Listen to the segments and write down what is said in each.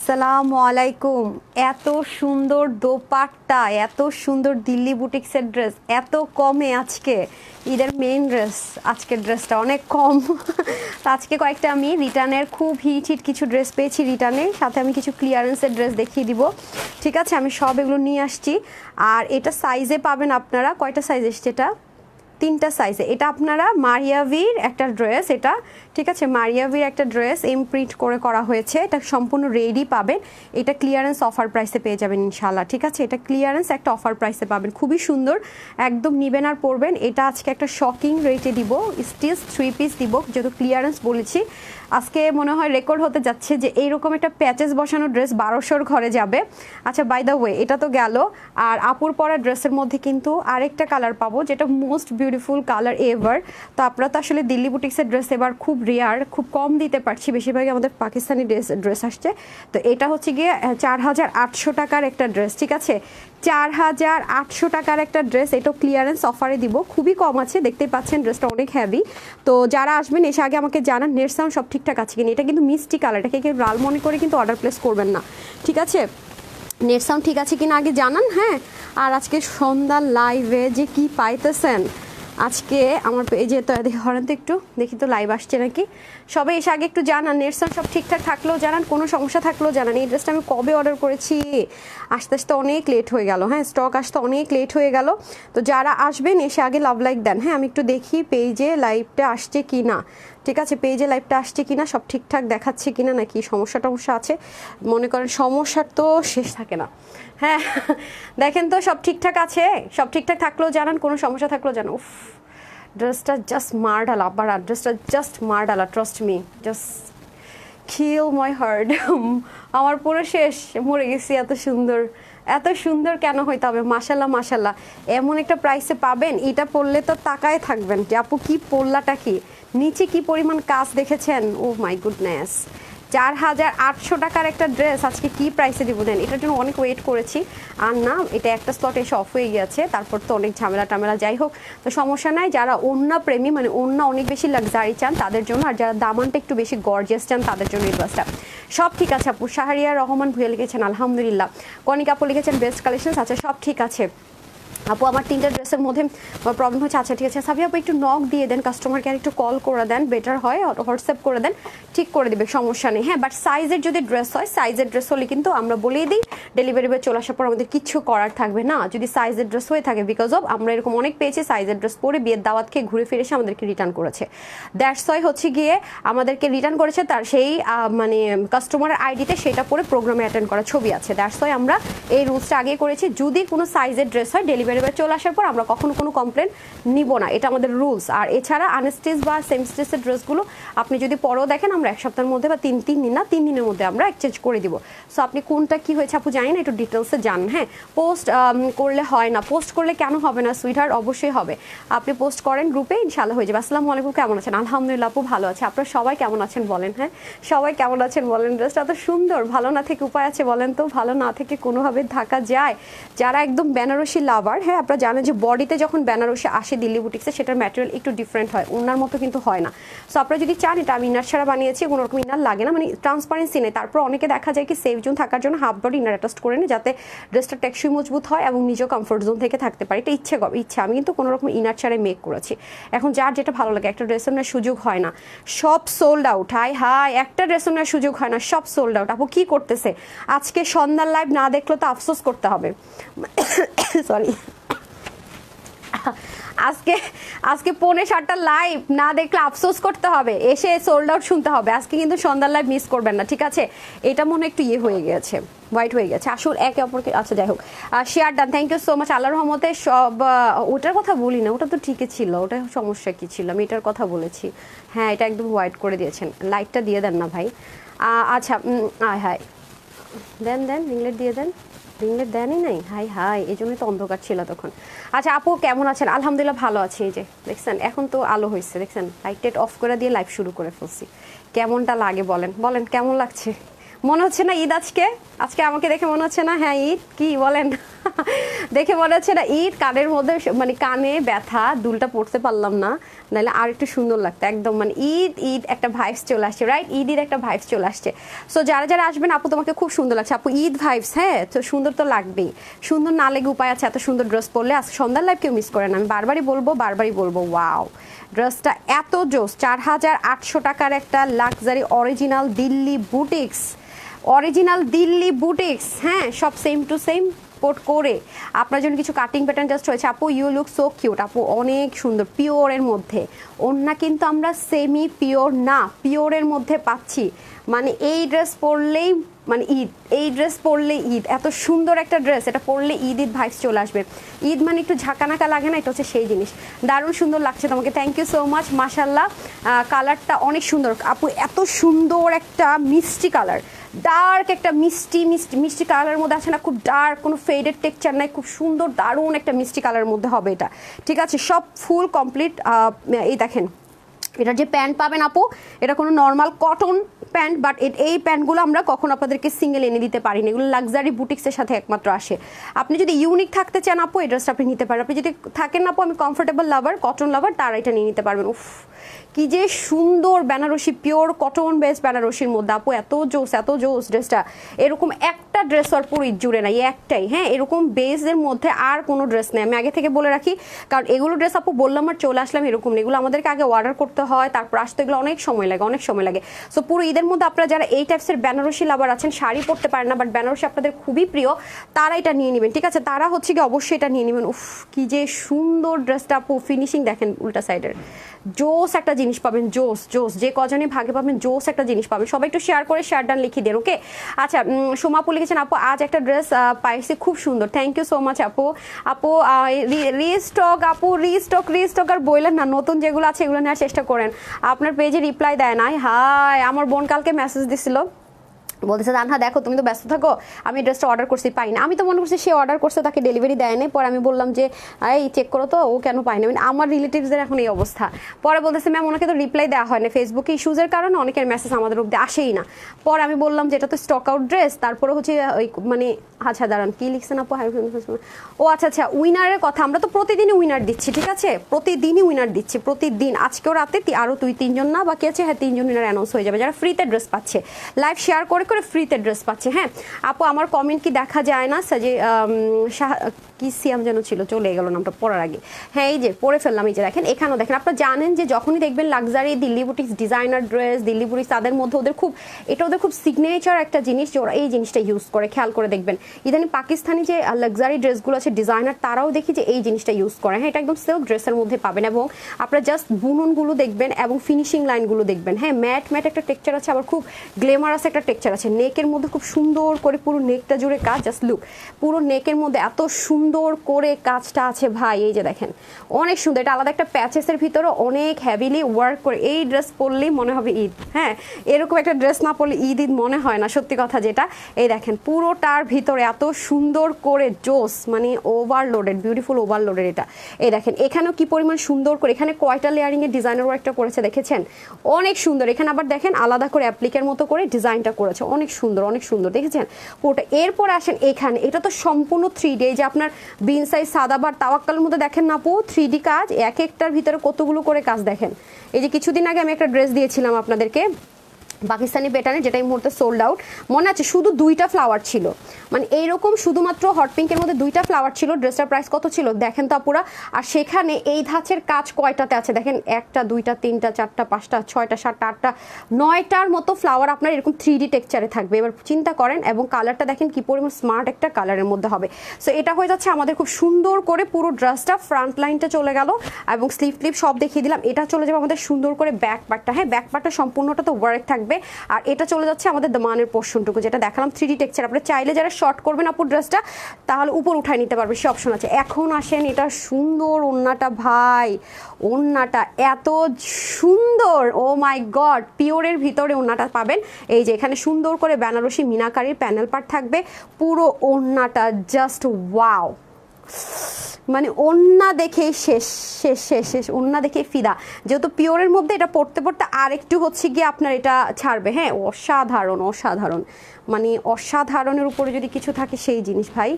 সালামু আলাইকুম। এত সুন্দর দোপাট্টা, এত সুন্দর দিল্লি বুটিক্সের ড্রেস এত কমে আজকে ঈদের মেইন ড্রেস। আজকের ড্রেসটা অনেক কম। তো আজকে কয়েকটা আমি রিটার্নের খুব হিট হিট কিছু ড্রেস পেয়েছি রিটার্নের সাথে আমি কিছু ক্লিয়ারেন্সের ড্রেস দেখিয়ে দিব। ঠিক আছে, আমি সব এগুলো নিয়ে আসছি। আর এটা সাইজে পাবেন আপনারা, কয়টা সাইজ এসছে এটা? 3টা সাইজে। এটা আপনারা মারিয়াভির একটা ড্রেস, এটা ঠিক আছে, মারিয়াভির একটা ড্রেস প্রিন্ট করে করা হয়েছে। এটা সম্পূর্ণ রেডি পাবেন। এটা ক্লিয়ারেন্স অফার প্রাইসে পেয়ে যাবেন ইনশাল্লাহ। ঠিক আছে, এটা ক্লিয়ারেন্স একটা অফার প্রাইসে পাবেন, খুবই সুন্দর, একদম নিবেন আর পরবেন। এটা আজকে একটা শকিং রেটে দিব, স্টিচ 3 পিস দিব, যেহেতু ক্লিয়ারেন্স বলেছি। আজকে মনে হয় রেকর্ড হতে যাচ্ছে যে এইরকম একটা প্যাচেস বসানো ড্রেস 1200-র ঘরে যাবে। আচ্ছা, বাই দ্য ওয়ে, এটা তো গেল। আর আপুর পরা ড্রেসের মধ্যে কিন্তু আরেকটা কালার পাবো, যেটা মোস্ট বিউটিফুল কালার এভার। তো আপনারা তো আসলে দিল্লি বুটিক্সের ড্রেস এবার খুব রেয়ার, খুব কম দিতে পারছি, বেশিরভাগই আমাদের পাকিস্তানি ড্রেস আসছে। তো এটা হচ্ছে গিয়ে 4800 টাকার একটা ড্রেস। ঠিক আছে, 4800 টাকার একটা ড্রেস। এটাও ক্লিয়ারেন্স অফারে দিব, খুবই কম আছে, দেখতেই পাচ্ছেন ড্রেসটা অনেক হ্যাভি। তো যারা আসবেন এসে আগে আমাকে জানান নেট সাউন্ড সব ঠিকঠাক আছে কিনা। এটা কিন্তু মিষ্টি কালার, এটাকে কেউ লাল মনে করে কিন্তু অর্ডার প্লেস করবেন না। ঠিক আছে, নেট সাউন্ড ঠিক আছে কিনা আগে জানান। হ্যাঁ, আর আজকে সন্ধ্যার লাইভে যে কি পাইতেছেন আজকে আমার পেজে, তো হরেন তো একটু দেখি তো লাইভ আসছে নাকি। সবাই এসে আগে একটু জানান, নেট সাউন্ড সব ঠিকঠাক থাকলেও জানান, কোনো সমস্যা থাকলেও জানান। এই ড্রেসটা আমি কবে অর্ডার করেছি, আসতে আসতে অনেক লেট হয়ে গেল। হ্যাঁ, স্টক আসতে অনেক লেট হয়ে গেল। তো যারা আসবেন এসে আগে লাভ লাইক দেন। হ্যাঁ, আমি একটু দেখি পেজে লাইভটা আসছে কি না। ঠিক আছে, পেজে লাইভটা আসছে কিনা, সব ঠিকঠাক দেখাচ্ছে কিনা, নাকি সমস্যা টমস্যা আছে। মনে করেন সমস্যার তো শেষ থাকে না। হ্যাঁ, দেখেন তো সব ঠিকঠাক আছে, সব ঠিকঠাক থাকলেও জানান, কোনো সমস্যা থাকলেও জানান। উফ, ড্রেসটা জাস্ট মারডালা, আবার ড্রেসটা জাস্ট মারডালা, trust me, just kill my heart. আমার পুরো শেষ, মরে গেছি। এত সুন্দর, এত সুন্দর কেন হইতে হবে? মাশাল্লাহ মাশাল্লাহ, এমন একটা প্রাইসে পাবেন, এটা পরলে তো তাকায় থাকবেন যে আপু কি পরলাটা কি, নিচে কি পরিমাণ কাজ দেখেছেন। ও মাই গুডনেস, 4800 টাকার একটা ড্রেস আজকে কি প্রাইসে দিব দেন। এটার জন্য অনেক ওয়েট করেছি। আর না, এটা একটা স্লট এসে অফ হয়ে গিয়েছে, তারপর তো অনেক ঝামেলা টামেলা, যাই হোক, তো সমস্যা নাই। যারা ওড়না প্রেমী, মানে ওড়না অনেক বেশি লাক্সারি চান তাদের জন্য, আর যারা দামানটা একটু বেশি গর্জিয়াস চান তাদের জন্য এই ড্রেসটা। সব ঠিক আছে আপু। শাহরিয়া রহমান ভুয়া লিখেছেন আলহামদুলিল্লাহ। কনিকা আপু লিখেছেন বেস্ট কালেকশন। আচ্ছা, সব ঠিক আছে আপু, আমার 3টা ড্রেসের মধ্যে প্রবলেম হচ্ছে। আচ্ছা ঠিক আছে, সাবিয়া আপু একটু নক দিয়ে দেন, কাস্টমারকে আর একটু কল করে দেন, বেটার হয়, হোয়াটসঅ্যাপ করে দেন, ঠিক করে দিবে, সমস্যা নেই। হ্যাঁ, বাট সাইজের যদি ড্রেস হয়, সাইজের ড্রেস হলে কিন্তু আমরা বলেই দিই ডেলিভারি বয় চলে আসার পর আমাদের কিছু করার থাকবে না যদি সাইজের ড্রেস হয়ে থাকে, বিকজ অফ আমরা এরকম অনেক পেয়েছি সাইজের ড্রেস পরে বিয়ের দাওয়াত খেয়ে ঘুরে ফিরে এসে আমাদেরকে রিটার্ন করেছে। দ্যাটস ওয়াই হচ্ছে গিয়ে আমাদেরকে রিটার্ন করেছে, তার সেই মানে কাস্টমারের আইডিতে সেটা পরে প্রোগ্রামে অ্যাটেন্ড করা ছবি আছে। দ্যাটস ওয়াই আমরা এই রুলসটা আগে করেছি, যদি কোনো সাইজের ড্রেস হয় ডেলিভারি বয় চলে আসার পর আমরা কখনো কোনো কমপ্লেন নিব না, এটা আমাদের রুলস। আর এছাড়া আনস্টিচ বা সেম স্টিচের ড্রেসগুলো আপনি যদি পরেও দেখেন, আমরা 1 সপ্তাহের মধ্যে বা 3 দিন না 3 দিনের মধ্যে আমরা এক্সচেঞ্জ করে দিব। সো আপনি কোনটা কি হয়েছে আপু জানি না, একটু ডিটেলসে জানেন। হ্যাঁ, পোস্ট করলে হয় না, পোস্ট করলে কেন হবে না সুইটহার্ট, অবশ্যই হবে। আপনি পোস্ট করেন গ্রুপে, ইনশাআল্লাহ হয়ে যাবে। আসসালামু আলাইকুম, কেমন আছেন? আলহামদুলিল্লাহ আপু, ভালো আছে। আপনারা সবাই কেমন আছেন বলেন? হ্যাঁ, সবাই কেমন আছেন বলেন? ড্রেসটা এত সুন্দর, ভালো না থেকে উপায় আছে বলেন তো? ভালো না থেকে কোনোভাবে থাকা যায়? যারা একদম বেনারসি লাভার, হ্যাঁ, আপনারা জানেন যে বডিতে যখন বেনারসি আসে দিল্লি বুটিক্সে, সেটার ম্যাটেরিয়াল একটু ডিফারেন্ট হয়, ওনার মতো কিন্তু হয় না। সো আপনারা যদি চান, এটা আমি ইনার ছাড়া বানিয়েছি, কোনো রকম ইনার লাগে না, মানে ট্রান্সপারেন্সি নেই। তারপর অনেকে দেখা যায় কি সেফ জোন থাকার জন্য হাফ বডি ইনার অ্যাটাচ করে নেয়, যাতে ড্রেসটা টেকসই মজবুত হয় এবং নিজেও কমফোর্ট জোন থেকে থাকতে পারে। এটা ইচ্ছা, আমি কিন্তু কোনো রকম ইনার ছাড়াই মেক করেছি। এখন যার যেটা ভালো লাগে, একটা ড্রেসের নেওয়ার সুযোগ হয় না, সব সোল্ড আউট। হাই, একটা ড্রেসের নেওয়ার সুযোগ হয় না, সব সোল্ড আউট। আপু কি করতেছে আজকে? সন্ধ্যার লাইভ না দেখলে তো আফসোস করতে হবে। সরি, আজকে 5:30 লাইভ না দেখলে আফসোস করতে হবে, এসে সোল্ড আউট শুনতে হবে। আজকে কিন্তু সন্ধ্যার লাইভ মিস করবেন না, ঠিক আছে? এটা মনে একটু হয়ে গেছে, হোয়াইট হয়ে গেছে আসল একে অপরকে। আচ্ছা যাই হোক, share done, thank you so much. আল্লাহর রহমতে সব, ওটার কথা বলি না, ওটা তো ঠিকই ছিল, ওটা সমস্যা কি ছিল, আমি এটার কথা বলেছি। হ্যাঁ, এটা একদম হোয়াইট করে দিয়েছেন, লাইটটা দিয়ে দেন না ভাই। আচ্ছা, হাই দেন রিংলেট দিয়ে দেন, রিংলেট দেনই নাই। হাই, এই জন্যই তো অন্ধকার ছিল তখন। আচ্ছা আপু কেমন আছেন? আলহামদুলিল্লাহ ভালো আছি। এই যে দেখছেন, এখন তো আলো হয়েছে, দেখছেন লাইট অফ করে দিয়ে লাইভ শুরু করে ফেলছি। কেমনটা লাগে বলেন কেমন লাগছে? মনে হচ্ছে না ঈদ আজকে আমাকে দেখে মনে হচ্ছে না? হ্যাঁ ঈদ, কি বলেন? দেখে মনে হচ্ছে না ঈদ, কানের মধ্যে মানে কানে ব্যথা, দুলটা পড়তে পারলাম না, নাহলে আর একটু সুন্দর লাগতো একদম। মানে ঈদ ঈদ একটা ভাইবস চলে আসছে, রাইট? ঈদ ঈদ একটা ভাইবস চলে আসছে। সো যারা যারা আসবেন আপু, তোমাকে খুব সুন্দর লাগছে আপু, ঈদ ভাইবস। হ্যাঁ, তো সুন্দর তো লাগবেই, সুন্দর না লেগে উপায় আছে? এত সুন্দর ড্রেস পরলে আজকে সন্ধ্যার লাইভ কেউ মিস করেন, আমি বারবারই বলবো ওয়াও, ড্রেসটা এত জোস। 4800 টাকার একটা লাক্সারি অরিজিনাল দিল্লি বুটিক্স, হ্যাঁ, সব সেম টু সেম পোর্ট করে আপনার জন্য কিছু কাটিং প্যাটার্ন জাস্ট হয়েছে আপু। ইউ লুক সো কিউট আপু, অনেক সুন্দর, পিওরের মধ্যে। ওড়না কিন্তু আমরা সেমি পিওর না, পিওরের মধ্যে পাচ্ছি। মানে এই ড্রেস পরলেই মানে ঈদ, এই ড্রেস পরলে ঈদ, এত সুন্দর একটা ড্রেস, এটা পরলে ঈদ ভাইবস চলে আসবে। ঈদ মানে একটু ঝাঁকানাকা লাগে না, এটা হচ্ছে সেই জিনিস। দারুণ সুন্দর লাগছে তোমাকে, থ্যাংক ইউ সো মাচ, মাশাল্লাহ। কালারটা অনেক সুন্দর আপু, এত সুন্দর একটা মিষ্টি কালার, ডার্ক একটা মিষ্টি কালারের মধ্যে আছে না, খুব ডার্ক, কোনো ফেডেড টেক্সচার নাই, খুব সুন্দর দারুণ একটা মিষ্টি কালারের মধ্যে হবে এটা, ঠিক আছে? সব ফুল কমপ্লিট। এই দেখেন এটার যে প্যান্ট পাবেন আপু, এটা কোনো নর্মাল কটন প্যান্ট, বাট এই প্যান্টগুলো আমরা কখন আপনাদেরকে সিঙ্গেল এনে দিতে পারি না, এগুলো লাক্সারি বুটিক্সের সাথে একমাত্র আসে। আপনি যদি ইউনিক থাকতে চান আপু, এই ড্রেসটা আপনি নিতে পারেন। আপনি যদি থাকেন আপু আমি কমফোর্টেবল লাভার, কটন লাভার, তারা এটা নিয়ে নিতে পারবেন। উফ, কি যে সুন্দর বেনারসি, পিওর কটন বেস বেনারসির মধ্যে আপু, এত জোস ড্রেসটা। এরকম একটা ড্রেস আর পুরো ঈদ জুড়ে নাই, একটাই, হ্যাঁ, এরকম বেসের মধ্যে আর কোনো ড্রেস নেই। আমি আগে থেকে বলে রাখি, কারণ এগুলো ড্রেস আপু বললাম আর চলে আসলাম এরকম না, এগুলো আমাদেরকে আগে অর্ডার করতে হয়, তারপর আসতে এগুলো অনেক সময় লাগে। সো পুরো ঈদের মধ্যে আপনারা যারা এই টাইপসের বেনারসি লাভার আছেন, শাড়ি পরতে পারেন না বাট বেনারসি আপনাদের খুবই প্রিয়, তারা এটা নিয়ে নেবেন, ঠিক আছে? তারা হচ্ছে কি অবশ্যই এটা নিয়ে নেবেন। উফ, কি যে সুন্দর ড্রেসটা আপু, ফিনিশিং দেখেন উল্টা সাইডের, জোস একটা জিনিস পাবেন, জোস, যে কজনই ভাগে পাবেন জোস একটা জিনিস পাবেন। সবাই একটু শেয়ার করে শেয়ার ডান লিখে দেন, ওকে? আচ্ছা, সোমাপু লিখেছেন আপু আজ একটা ড্রেস পাইছি খুব সুন্দর, থ্যাংক ইউ সো মাচ আপু। রিস্টক আপু, রিস্টক আর বললেন না, নতুন যেগুলো আছে এগুলো নেওয়ার চেষ্টা করেন। আপনার পেজে রিপ্লাই দেয় নাই, হাই, আমার বোন কালকে মেসেজ দিছিল, বলতেছে রানহা দেখো তুমি তো ব্যস্ত থাকো, আমি ড্রেসটা অর্ডার করছি পাই না। আমি তো মনে করছি সে অর্ডার করছে, তাকে ডেলিভারি দেয় নাই। পরে আমি বললাম যে এই চেক করো তো ও কেন পাই না, মানে আমার রিলেটিভসদের এখন এই অবস্থা। পরে বলতেছে ম্যাম ওনাকে তো রিপ্লাই দেওয়া হয় না, ফেসবুকে ইস্যুজের কারণে অনেকের মেসেজ আমাদের অব্দি আসেই না। পরে আমি বললাম যে এটা তো স্টক আউট ড্রেস, তারপরে হচ্ছে ওই মানে আচ্ছা দাঁড়ান কি লিখছেন আপু, ও আচ্ছা উইনারের কথা, আমরা তো প্রতিদিনই উইনার দিচ্ছি, ঠিক আছে? প্রতিদিনই উইনার দিচ্ছি, প্রতিদিন। আজকেও রাতে আরও 2-3 জন না বাকি আছে, হ্যাঁ 3জন উইনার অ্যানাউন্স হয়ে যাবে, যারা ফ্রিতে ড্রেস পাচ্ছে, লাইভ শেয়ার করে ফ্রিতে ড্রেস পাচ্ছে। হ্যাঁ আপু, আমার কমেন্ট কি দেখা যায় না? যে কি সিয়াম যেন ছিল, চলে গেল নামটা পড়ার আগে। হ্যাঁ এই যে পড়ে ফেললাম, এই যে দেখেন, এখানেও দেখেন। আপনারা জানেন যে যখনই দেখবেন luxury Delhi boutiques designer dress, Delhi boutiques, তাদের মধ্যে ওদের খুব সিগনেচার একটা জিনিস যে ওরা এই জিনিসটা ইউজ করে, খেয়াল করে দেখবেন। ইদানিং পাকিস্তানি যে লাক্সারি ড্রেসগুলো আছে ডিজাইনার, তারাও দেখি যে এই জিনিসটা ইউজ করে। হ্যাঁ, এটা একদম সিল্ক ড্রেসের মধ্যে পাবেন, এবং আপনারা জাস্ট বুননগুলো দেখবেন এবং ফিনিশিং লাইনগুলো দেখবেন। হ্যাঁ, ম্যাট একটা টেক্সচার আছে, আবার খুব গ্লেমারাস একটা টেক্সচার আছে। নেকের মধ্যে খুব সুন্দর করে পুরো নেকটা জুড়ে কাজ, জাস্ট লুক, পুরো নেকের মধ্যে এত সুন্দর করে কাজটা আছে ভাই, এই যে দেখেন অনেক সুন্দর। এটা আলাদা একটা প্যাচেসের ভিতরে অনেক হেভিলি ওয়ার্ক করে। এই ড্রেস পরলেই মনে হবে ঈদ। হ্যাঁ, এরকম একটা ড্রেস না পরলে ঈদ মনে হয় না, সত্যি কথা যেটা। এই দেখেন পুরোটার ভিতরে এত সুন্দর করে জোস, মানে ওভারলোডেড, বিউটিফুল ওভারলোডেড এটা। এই দেখেন এখানেও কি পরিমাণ সুন্দর করে, এখানে কয়টা লেয়ারিং এর ডিজাইনার ওয়ার্কটা করেছে দেখেছেন, অনেক সুন্দর। এখানে আবার দেখেন আলাদা করে অ্যাপ্লিকের মতো করে ডিজাইনটা করেছে, অনেক সুন্দর দেখেছেন পুরোটা। এরপর আসেন এখানে, এটা তো সম্পূর্ণ 3D, এই যে আপনার বিন সাইজ সাদাবার তাওয়াক্কালের মধ্যে দেখেন না আপু 3D কাজ, এক একটার ভিতরে কতগুলো করে কাজ দেখেন। এই যে কিছুদিন আগে আমি একটা ড্রেস দিয়েছিলাম আপনাদেরকে পাকিস্তানি প্যাটার্নে, যেটা এই মুহূর্তে সোল্ড আউট, মনে আছে? শুধু 2টা ফ্লাওয়ার ছিল, মানে এইরকম শুধুমাত্র হট পিঙ্কের মধ্যে 2টা ফ্লাওয়ার ছিল। ড্রেসটার প্রাইস কত ছিল দেখেন তো আপুরা। আর সেখানে এই ধাঁচের কাজ কয়টাতে আছে দেখেন, 1টা 2টা 3টা 4টা 5টা 6টা 7টা 8টা 9টার মতো ফ্লাওয়ার আপনার এরকম 3D টেক্সচারে থাকবে। এবার চিন্তা করেন, এবং কালারটা দেখেন কি পরিমাণ স্মার্ট একটা কালারের মধ্যে হবে। সো এটা হয়ে যাচ্ছে আমাদের খুব সুন্দর করে পুরো ড্রেসটা, ফ্রন্ট লাইনটা চলে গেল এবং স্লিভ ক্লিপ সব দেখিয়ে দিলাম। এটা চলে যাবে আমাদের সুন্দর করে ব্যাক পার্টটা। হ্যাঁ, ব্যাক পার্টটা সম্পূর্ণটা তো ওয়ার্ক থাকবে। আর এটা চলে যাচ্ছে আমাদের দামানের পোর্শনটুকু, যেটা দেখালাম 3D টেক্সচার। আপনারা চাইলে যারা শর্ট করবেন আপু ড্রেসটা, তাহলে উপর উঠায় নিতে পারবে, সে অপশন আছে। এখন আসেন এটা সুন্দর ওড়নাটা ভাই, ওড়নাটা এত সুন্দর, ও মাই গড, পিওরের ভিতরে ওড়নাটা পাবেন। এই যে এখানে সুন্দর করে বেনারসি মিনাকারির প্যানেল পার্ট থাকবে, পুরো ওড়নাটা জাস্ট ওয়াও। মানে ওন্না দেখেই শেষ শেষ শেষ শেষ, ওন্না দেখেই ফিদা। যেহেতু পিওরের মধ্যে এটা পড়তে পড়তে আর একটু হচ্ছে গিয়ে আপনার এটা ছাড়বে। হ্যাঁ, অসাধারণ অসাধারণ, মানে অসাধারণের উপরে যদি কিছু থাকে সেই জিনিস ভাই,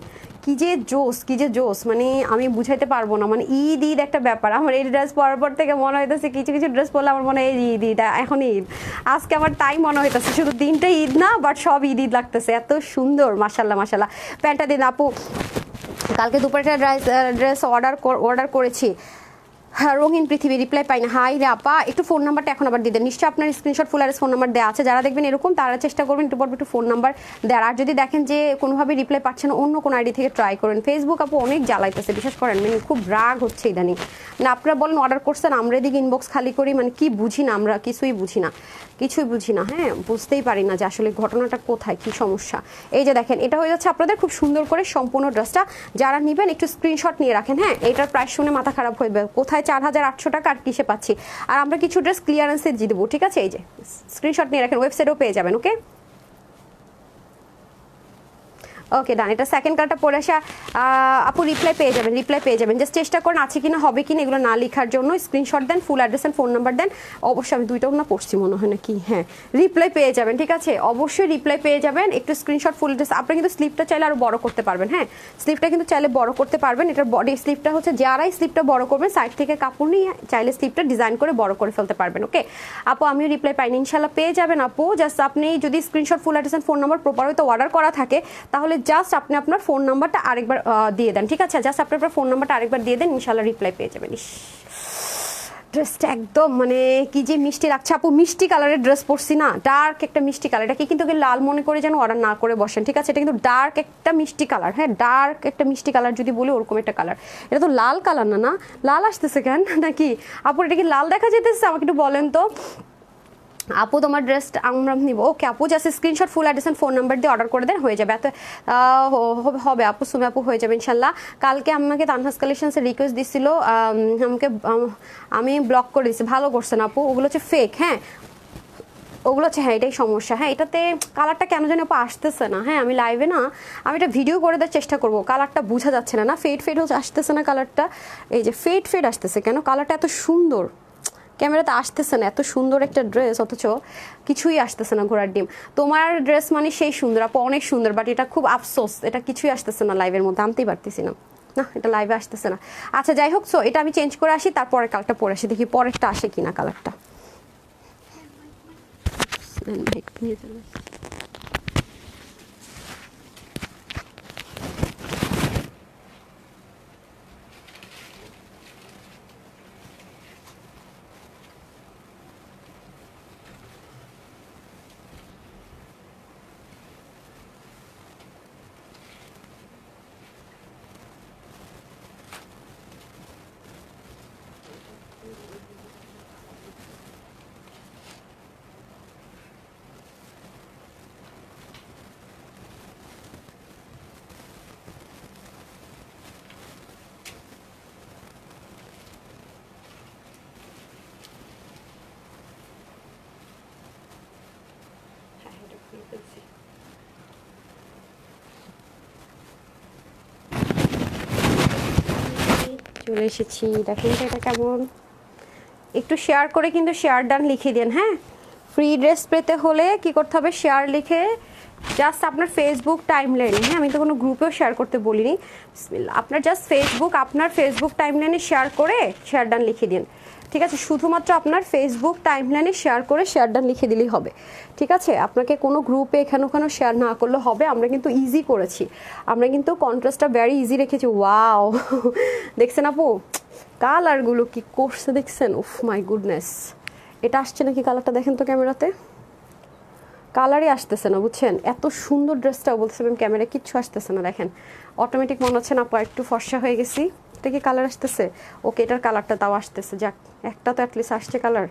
কি যে জোস, কি যে জোস, মানে আমি বুঝাইতে পারবো না। মানে ঈদ ঈদ একটা ব্যাপার। আমার এই ড্রেস পরার পর থেকে মনে হইতেছে কিছু কিছু ড্রেস পরলে আমার মনে হয় ঈদ ঈদ, এখন ঈদ। আজকে আমার তাই মনে হইতেছে, শুধু দিনটা ঈদ না, বাট সব ঈদ ঈদ লাগতেছে, এত সুন্দর। মাশাল্লাহ মাশাল্লাহ। প্যান্টটা দিন আপু, কালকে দুপুরে একটা ড্রেস অর্ডার করেছি, হ্যাঁ, রঙিন পৃথিবী, রিপ্লাই পাই না। হাই রে আপা, একটু ফোন নাম্বারটা এখন আবার দিয়ে দেন। নিশ্চয়ই আপনার স্ক্রিনশট ফুল ফোন নাম্বার দেওয়া আছে। যারা দেখবেন এরকম তারা চেষ্টা করবেন একটু পর একটু ফোন নাম্বার দেওয়ার। আর যদি দেখেন যে কোনোভাবে রিপ্লাই পাচ্ছেন, অন্য কোনো আইডি থেকে ট্রাই করেন। ফেসবুক আপু অনেক জ্বালাইতেছে, বিশ্বাস করেন, মানে খুব রাগ হচ্ছে ইদানিং। মানে আপনারা বলেন অর্ডার করছেন, আমরা এদিকে ইনবক্স খালি করি, মানে কি বুঝি না, আমরা কিছুই বুঝি না, কিছুই বুঝি না। হ্যাঁ, বুঝতেই পারি না যে আসলে ঘটনাটা কোথায়, কি সমস্যা। এই যে দেখেন, এটা হয়ে যাচ্ছে আপনাদের খুব সুন্দর করে সম্পূর্ণ ড্রেসটা। যারা নেবেন একটু স্ক্রিনশট নিয়ে রাখেন। হ্যাঁ, এটার প্রাইস শুনে মাথা খারাপ হইবে, কোথায় 4800 টাকা আর কিসে পাচ্ছি। আর আমরা কিছু ড্রেস ক্লিয়ারেন্সে দিয়ে দেবো, ঠিক আছে। এই যে স্ক্রিনশট নিয়ে রাখেন, ওয়েবসাইটেও পেয়ে যাবেন। ওকে ওকে ডান। এটা সেকেন্ড কার্ডটা পড়ে আসা আপু, রিপ্লাই পেয়ে যাবেন, রিপ্লাই পেয়ে যাবেন। জাস্ট চেষ্টা করেন আছে কিনা, হবে কিনা এগুলো না লেখার জন্য। স্ক্রিনশট দেন, full address and phone number দেন। অবশ্যই আমি দুইটাও না পড়ছি মনে হয় নাকি, হ্যাঁ, রিপ্লাই পেয়ে যাবেন, ঠিক আছে। অবশ্যই রিপ্লাই পেয়ে যাবেন। একটু স্ক্রিনশট ফুল অ্যাড্রেস। আপনি কিন্তু স্লিপটা চাইলে আরও বড় করতে পারবেন। হ্যাঁ, স্লিপটা কিন্তু চাইলে বড় করতে পারবেন। এটার বডি স্লিপটা হচ্ছে, যারাই স্লিপটা বড় করবেন সাইড থেকে কাপড় নিয়ে চাইলে স্লিপটা ডিজাইন করে বড় করে ফেলতে পারবেন। ওকে আপু, আমিও রিপ্লাই পাইনি, ইনশাল্লাহ পেয়ে যাবেন আপু। জাস্ট আপনি যদি screenshot full address and phone number proper হয়তো অর্ডার করা থাকে, তাহলে জাস্ট আপনি আপনার ফোন নাম্বারটা আরেকবার দিয়ে দেন, ঠিক আছে। জাস্ট আপনার ফোন নাম্বারটা আরেকবার দিয়ে দেন, ইনশাআল্লাহ রিপ্লাই পেয়ে যাবেন। ড্রেসটা একদম মানে কি যে মিষ্টি লাগছে আপু। মিষ্টি কালারের ড্রেস পরছি না, ডার্ক একটা মিষ্টি কালার। এটাকে কিন্তু লাল মনে করে যেন অর্ডার না করে বসেন, ঠিক আছে। এটা কিন্তু ডার্ক একটা মিষ্টি কালার। হ্যাঁ, ডার্ক একটা মিষ্টি কালার যদি বলি, ওরকম একটা কালার। এটা তো লাল কালার না, না লাল আসতেছে কেন নাকি আপু? এটা কি লাল দেখা যেতেছে? আমাকে একটু বলেন তো আপু, তোমার ড্রেসটা আমরা নিব। ওকে আপু, just screenshot full address phone number দিয়ে অর্ডার করে দেন, হয়ে যাবে। এত হবে আপু, সুমি আপু হয়ে যাবে ইনশাল্লাহ। কালকে আমাকে তানহাস কালেকশনসের রিকোয়েস্ট দিছিল, আমাকে আমি ব্লক করে দিচ্ছি। ভালো করছেন আপু, ওগুলো হচ্ছে ফেক। হ্যাঁ, ওগুলো হচ্ছে, হ্যাঁ এটাই সমস্যা। হ্যাঁ, এটাতে কালারটা কেন যেন আপু আসতেছে না। হ্যাঁ, আমি লাইভে না, আমি এটা ভিডিও করে দেওয়ার চেষ্টা করবো। কালারটা বোঝা যাচ্ছে না, না ফেড ফেড হচ্ছে, আসতেছে না কালারটা। এই যে ফেড ফেড আসতেছে কেন? কালারটা এত সুন্দর, ক্যামেরাতে আসতেছে না। এত সুন্দর একটা ড্রেস, অথচ কিছুই আসতেছে না। ঘোড়ার ডিম, তোমার ড্রেস মানে সেই সুন্দর আপু, অনেক সুন্দর, বাট এটা খুব আফসোস, এটা কিছুই আসতেছে না লাইভের মধ্যে, আনতেই পারতেছি না। না, এটা লাইভে আসতেছে না। আচ্ছা যাই হোক, সো এটা আমি চেঞ্জ করে আসি, তারপরে কালারটা পরে আসি, দেখি পরেরটা আসে কিনা কালারটা। চলে এসেছি, দেখেন তো এটা কেমন। একটু শেয়ার করে কিন্তু শেয়ার ডান লিখে দেন। হ্যাঁ, ফ্রি ড্রেস পেতে হলে কি করতে হবে? শেয়ার লিখে জাস্ট আপনার ফেসবুক টাইমলাইনে, হ্যাঁ আমি তো কোনো গ্রুপেও শেয়ার করতে বলিনি, বিসমিল্লাহ, আপনার জাস্ট আপনার ফেসবুক টাইমলাইনে শেয়ার করে শেয়ার ডান লিখে দিন, ঠিক আছে। শুধুমাত্র আপনার ফেসবুক টাইমলাইনে শেয়ার করে শেয়ার ডান লিখে দিলেই হবে, ঠিক আছে। আপনাকে কোনো গ্রুপে এখানে ওখানে শেয়ার না করলে হবে। আমরা কিন্তু ইজি করেছি, আমরা কিন্তু কন্ট্রাস্টটা ভেরি ইজি রেখেছি। ওয়াও, দেখছেন আপু কালারগুলো কি করছে, দেখছেন? উফ মাই গুডনেস, এটা আসছে নাকি কালারটা? দেখেন তো ক্যামেরাতে, কালারই আসতেছে না, বুঝছেন? এত সুন্দর ড্রেসটাও বলতেছে ম্যাম ক্যামেরা কিচ্ছু আসতেছে না। দেখেন অটোমেটিক মনে হচ্ছে না একটু ফর্সা হয়ে গেছি। এটা কি কালার আসতেছে? ওকে, এটার কালারটা তাও আসতেছে, যাক একটা তো অ্যাটলিস্ট আসছে কালার।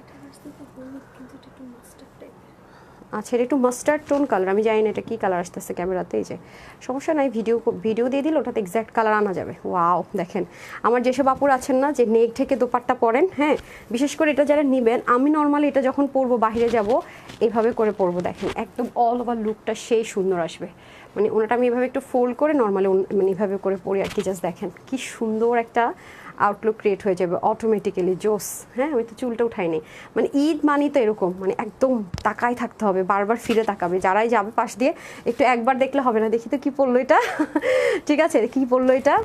আচ্ছা এটা একটু মাস্টার্ড টোন কালার, আমি জানি না এটা কী কালার আসতেছে ক্যামেরাতে, এই যে সমস্যা নাই, ভিডিও দিয়ে দিলে ওটাতে এক্স্যাক্ট কালার আনা যাবে। ওয়াও দেখেন আমার যেসব আপুর আছেন না যে নেক ঢেকে দোপাট্টা পরেন, হ্যাঁ বিশেষ করে এটা যারা নেবেন, আমি নর্মালি এটা যখন পরবো বাইরে যাব এভাবে করে পরবো, দেখেন একদম অল ওভার লুকটা সেই সুন্দর আসবে। মানে ওনাটা আমি এভাবে একটু ফোল্ড করে নর্মালি মানে এভাবে করে পরি আর কি, জাস্ট দেখেন কি সুন্দর একটা আউটলুক ক্রিয়েট হয়ে যাবে অটোমেটিক্যালি, জোস। হ্যাঁ আমি তো চুলটা উঠাইনি, মানে ঈদ মানি তো এরকম, মানে একদম তাকাই থাকতে হবে, বারবার ফিরে তাকাবে, যারাই যাবে পাশ দিয়ে একটু একবার দেখলে হবে না, দেখি তো কী পরলো এটা ঠিক আছে কী পরলো এটা,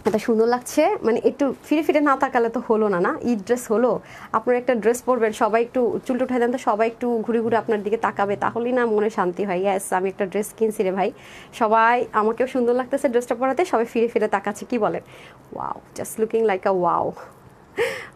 এটা সুন্দর লাগছে, মানে একটু ফিরে ফিরে না তাকালে তো হলো না, না ঈদ ড্রেস হলো, আপনার একটা ড্রেস পরবেন সবাই একটু চুলটা উঠাই দেন তো, সবাই একটু ঘুরে ঘুরে আপনার দিকে তাকাবে, তাহলেই না মনে শান্তি হয়। ইয়াস আমি একটা ড্রেস কিনছি রে ভাই, সবাই আমাকেও সুন্দর লাগতেছে ড্রেসটা পরাতে, সবাই ফিরে ফিরে তাকাচ্ছে, কি বলেন? ওয়াও জাস্ট লুকিং লাইক আ ওয়াও,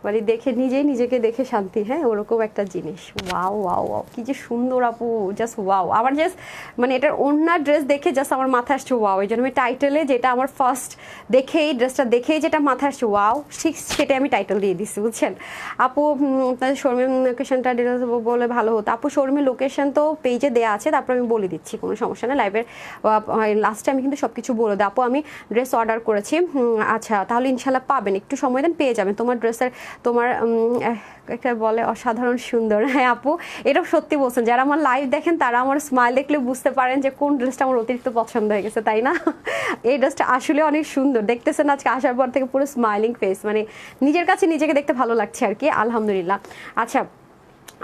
মানে দেখে নিজেই নিজেকে দেখে শান্তি, হ্যাঁ ওরকম একটা জিনিস। ওয়াও ওয়াও ওয়াও কি যে সুন্দর আপু, জাস্ট ওয়াও। আমার জাস্ট মানে এটার ওড়নার ড্রেস দেখে জাস্ট আমার মাথায় আসছে ওয়াও, এই জন্য আমি টাইটেলে যেটা আমার ফার্স্ট দেখেই ড্রেসটা দেখেই যেটা মাথায় আসছে ওয়াও, ঠিক সেটাই আমি টাইটেল দিয়ে দিচ্ছি, বুঝছেন আপু। তাদের শোরুমের লোকেশনটা ডিটেলস বলে ভালো হতো আপু। শোরুমের লোকেশন তো পেজে দেওয়া আছে, তারপর আমি বলে দিচ্ছি, কোনো সমস্যা নেই, লাইভের লাস্টে আমি কিন্তু সব কিছু বলে দেবো। আপু আমি ড্রেস অর্ডার করেছি, আচ্ছা তাহলে ইনশাল্লাহ পাবেন, একটু সময় দেন পেয়ে যাবেন। তোমার ড্রেসের তোমার একটা বলে অসাধারণ সুন্দর, হ্যাঁ আপু এটা সত্যি বলছেন, যারা আমার লাইভ দেখেন তারা আমার স্মাইল দেখলে বুঝতে পারেন যে কোন ড্রেসটা আমার অতিরিক্ত পছন্দ হয়ে গেছে, তাই না? এই ড্রেসটা আসলে অনেক সুন্দর, দেখতেছেন আজকে আসার পর থেকে পুরো স্মাইলিং ফেস, মানে নিজের কাছে নিজেকে দেখতে ভালো লাগছে আর কি, আলহামদুলিল্লাহ। আচ্ছা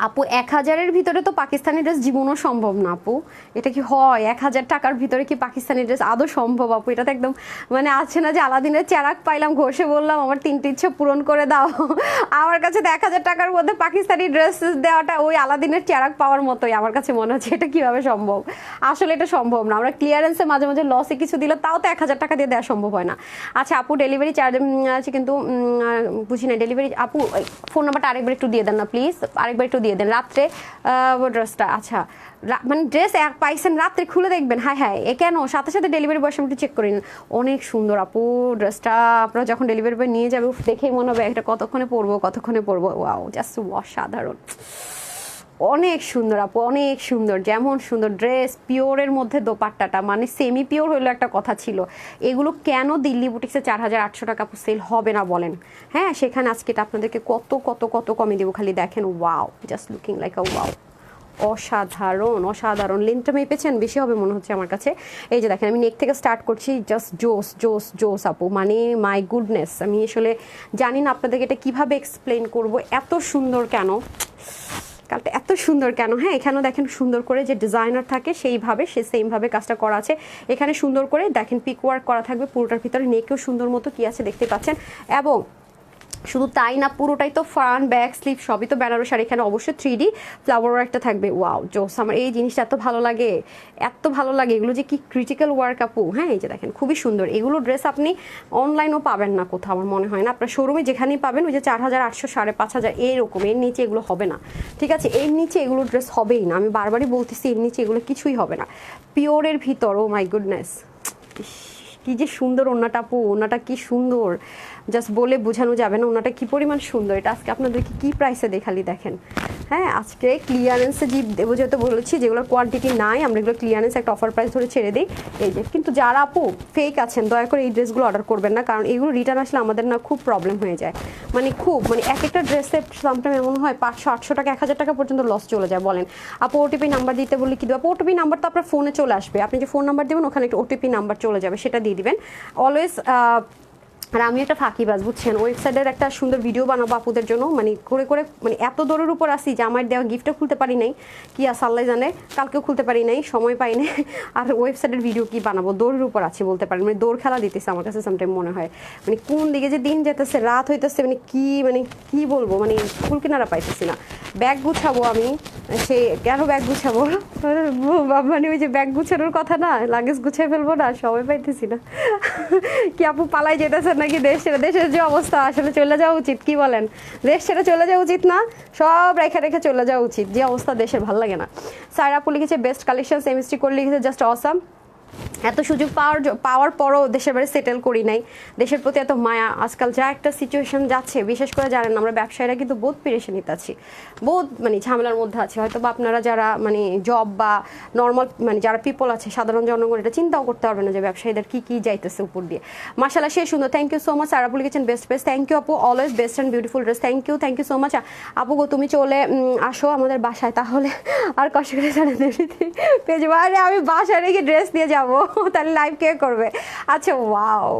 আপু 1000-এর ভিতরে তো পাকিস্তানি ড্রেস জীবনও সম্ভব না আপু, এটা কি হয়? 1000 টাকার ভিতরে কি পাকিস্তানি ড্রেস আদৌ সম্ভব আপু? এটা তো একদম মানে আছে না যে আলাদিনের চেরাক পাইলাম, ঘষে বললাম আমার 3টি ইচ্ছে পূরণ করে দাও, আমার কাছে তো 1000 টাকার মধ্যে পাকিস্তানি ড্রেস দেওয়াটা ওই আলাদিনের চেরাক পাওয়ার মতোই আমার কাছে মনে হচ্ছে, এটা কিভাবে সম্ভব? আসলে এটা সম্ভব না, আমরা ক্লিয়ারেন্সে মাঝে মাঝে লসে কিছু দিলে তাও তো 1000 টাকা দিয়ে দেওয়া সম্ভব হয় না। আচ্ছা আপু ডেলিভারি চার্জ আছে কিন্তু বুঝি না ডেলিভারি, আপু ফোন নাম্বারটা আরেকবার একটু দিয়ে দেন না প্লিজ, আরেকবার একটু দিয়ে দেন। রাত্রে ড্রেসটা আচ্ছা মানে ড্রেস পাইছেন রাত্রে খুলে দেখবেন, হ্যাঁ হ্যাঁ এ কেন সাথে সাথে ডেলিভারি বয় একটু চেক করে নিন, অনেক সুন্দর আপু ড্রেসটা, আপনারা যখন ডেলিভারি বয় নিয়ে যাবে দেখেই মনে হবে এটা কতক্ষণে পরবো, ওয়াও জাস্ট অসাধারণ, অনেক সুন্দর আপু অনেক সুন্দর, যেমন সুন্দর ড্রেস, পিওরের মধ্যে দোপাট্টাটা মানে সেমি পিওর হইলো একটা কথা ছিল, এগুলো কেন দিল্লি বুটিক্সে 4800 টাকা সেল হবে না বলেন? হ্যাঁ সেখানে আজকে এটা আপনাদেরকে কত কত কত কমে দেবো, খালি দেখেন ওয়াও জাস্ট লুকিং লাইক আ ওয়াও, অসাধারণ অসাধারণ। লেন্থটা মেপেছেন বেশি হবে মনে হচ্ছে আমার কাছে, এই যে দেখেন আমি নেক থেকে স্টার্ট করছি, জাস্ট জোস জোস জোস আপু, মানে মাই গুডনেস, আমি আসলে জানি না আপনাদেরকে এটা কীভাবে এক্সপ্লেন করব, এত সুন্দর কেন কালটা এত সুন্দর কেন। হ্যাঁ এখানেও দেখেন সুন্দর করে যে ডিজাইনার থাকে সেইভাবে সেমভাবে কাজটা করা আছে, এখানে সুন্দর করে দেখেন পিক ওয়ার্ক করা থাকবে পুরোটার ভিতরে, নেকেও সুন্দর মতো কি আছে দেখতে পাচ্ছেন, এবং শুধু তাই না পুরোটাই তো ফ্রন্ট ব্যাক স্লিভ সবই তো বেনারস, আর এখানে অবশ্যই 3D ফ্লাওয়ার একটা থাকবে। ওয়াও জোস, আমার এই জিনিসটা এত ভালো লাগে এত ভালো লাগে, এগুলো যে কি ক্রিটিক্যাল ওয়ার্ক আপু। হ্যাঁ এই যে দেখেন খুবই সুন্দর, এগুলো ড্রেস আপনি অনলাইনও পাবেন না কোথাও আমার মনে হয় না, আপনার শোরুমে যেখানেই পাবেন ওই যে 4800 5500 এইরকম, এর নিচে এগুলো হবে না, ঠিক আছে এর নিচে এগুলো ড্রেস হবেই না, আমি বারবারই বলতেছি এর নিচে এগুলো কিছুই হবে না, পিওরের ভিতর। ও মাই গুডনেস কি যে সুন্দর ওড়নাটা আপু, ওড়নাটা কি সুন্দর জাস্ট বলে বোঝানো যাবে না, ওনাটা কি পরিমাণ সুন্দর, এটা আজকে আপনাদেরকে কি প্রাইসে দেখালি দেখেন। হ্যাঁ আজকে ক্লিয়ারেন্সে যে দেবো, যেহেতু বলেছি যেগুলোর কোয়ান্টিটি নাই আমরা এগুলো ক্লিয়ারেন্স একটা অফার প্রাইস ধরে ছেড়ে দিই এই যে। কিন্তু যারা আপু ফেক আছেন দয়া করে এই ড্রেসগুলো অর্ডার করবেন না, কারণ এগুলো রিটার্ন আসলে আমাদের না খুব প্রবলেম হয়ে যায়, মানে খুব মানে এক একটা ড্রেসে সামটাইম এমন হয় 500-800 টাকা 1000 টাকা পর্যন্ত লস চলে যায়। বলেন আপু ওটিপি নাম্বার দিতে বলি কি দেবো? আপু ওটিপি নাম্বার তো আপনার ফোনে চলে আসবে, আপনি যে ফোন নাম্বার দেবেন ওখানে একটা ওটিপি নাম্বার চলে যাবে, সেটা দিয়ে দিবেন অলওয়েজ। আর আমি একটা ফাঁকিবাজ বুঝছেন, ওয়েবসাইটের একটা সুন্দর ভিডিও বানাবো আপুদের জন্য, মানে করে করে মানে এত দৌড়ের উপর আসি যে আমার দেওয়া গিফটও খুলতে পারি নাই, কি আল্লাহ জানে কালকেও খুলতে পারি নাই, সময় পাই নাই, আর ওয়েবসাইটের ভিডিও কি বানাবো, দৌড়ের উপর আছি বলতে পারি, মানে দৌড় খেলা দিতেছে আমার কাছে সামটাইম মনে হয়, মানে কোন দিকে যে দিন যেতেছে রাত হইতেছে, মানে কি বলবো, মানে ফুল কিনারা পাইতেছি না। ব্যাগ গুছাবো আমি, সে কেন ব্যাগ গুছাবো মানে ওই যে ব্যাগ গুছানোর কথা না, লাগেজ গুছাই ফেলবো না, সময় পাইতেছি না। কি আপু পালাই যেতেছেন নাকি দেশ ছেড়ে? দেশের যে অবস্থা আসলে চলে যাওয়া উচিত, কি বলেন? দেশ ছেড়ে চলে যাওয়া উচিত না, সব রেখে রেখে চলে যাওয়া উচিত, যে অবস্থা দেশের ভালো লাগে না। সাইরা আপু লিখেছে বেস্ট কালেকশন, এমএসটি করে লিখেছে জাস্ট অসাম। এত সুযোগ পাওয়ার পরও দেশের বাড়ি সেটেল করি নাই, দেশের প্রতি এত মায়া। আজকাল যা একটা সিচুয়েশন যাচ্ছে, বিশেষ করে জানেন আমরা ব্যবসায়ীরা কিন্তু বহুত পেরেশানিতে আছি, বহুত মানে ঝামেলার মধ্যে আছে। হয়তো বা আপনারা যারা মানে জব বা নর্মাল মানে যারা পিপল আছে, সাধারণ জনগণ এটা চিন্তাও করতে পারবে না যে ব্যবসায়ীদের কি কি যাইতেছে উপর দিয়ে। মাশাআল্লাহ সেই সুন্দর, thank you so much. Arabul kitchen best best, thank you আপু, always best and beautiful dress, thank you so much. আপু গো তুমি চলে আসো আমাদের বাসায়, তাহলে আর কষ্ট করে পেয়ে যাবো। আরে আমি বাসায় রেখে ড্রেস দিয়ে যাবো, তাহলে লাইভ কে করবে? আচ্ছা ওয়াও,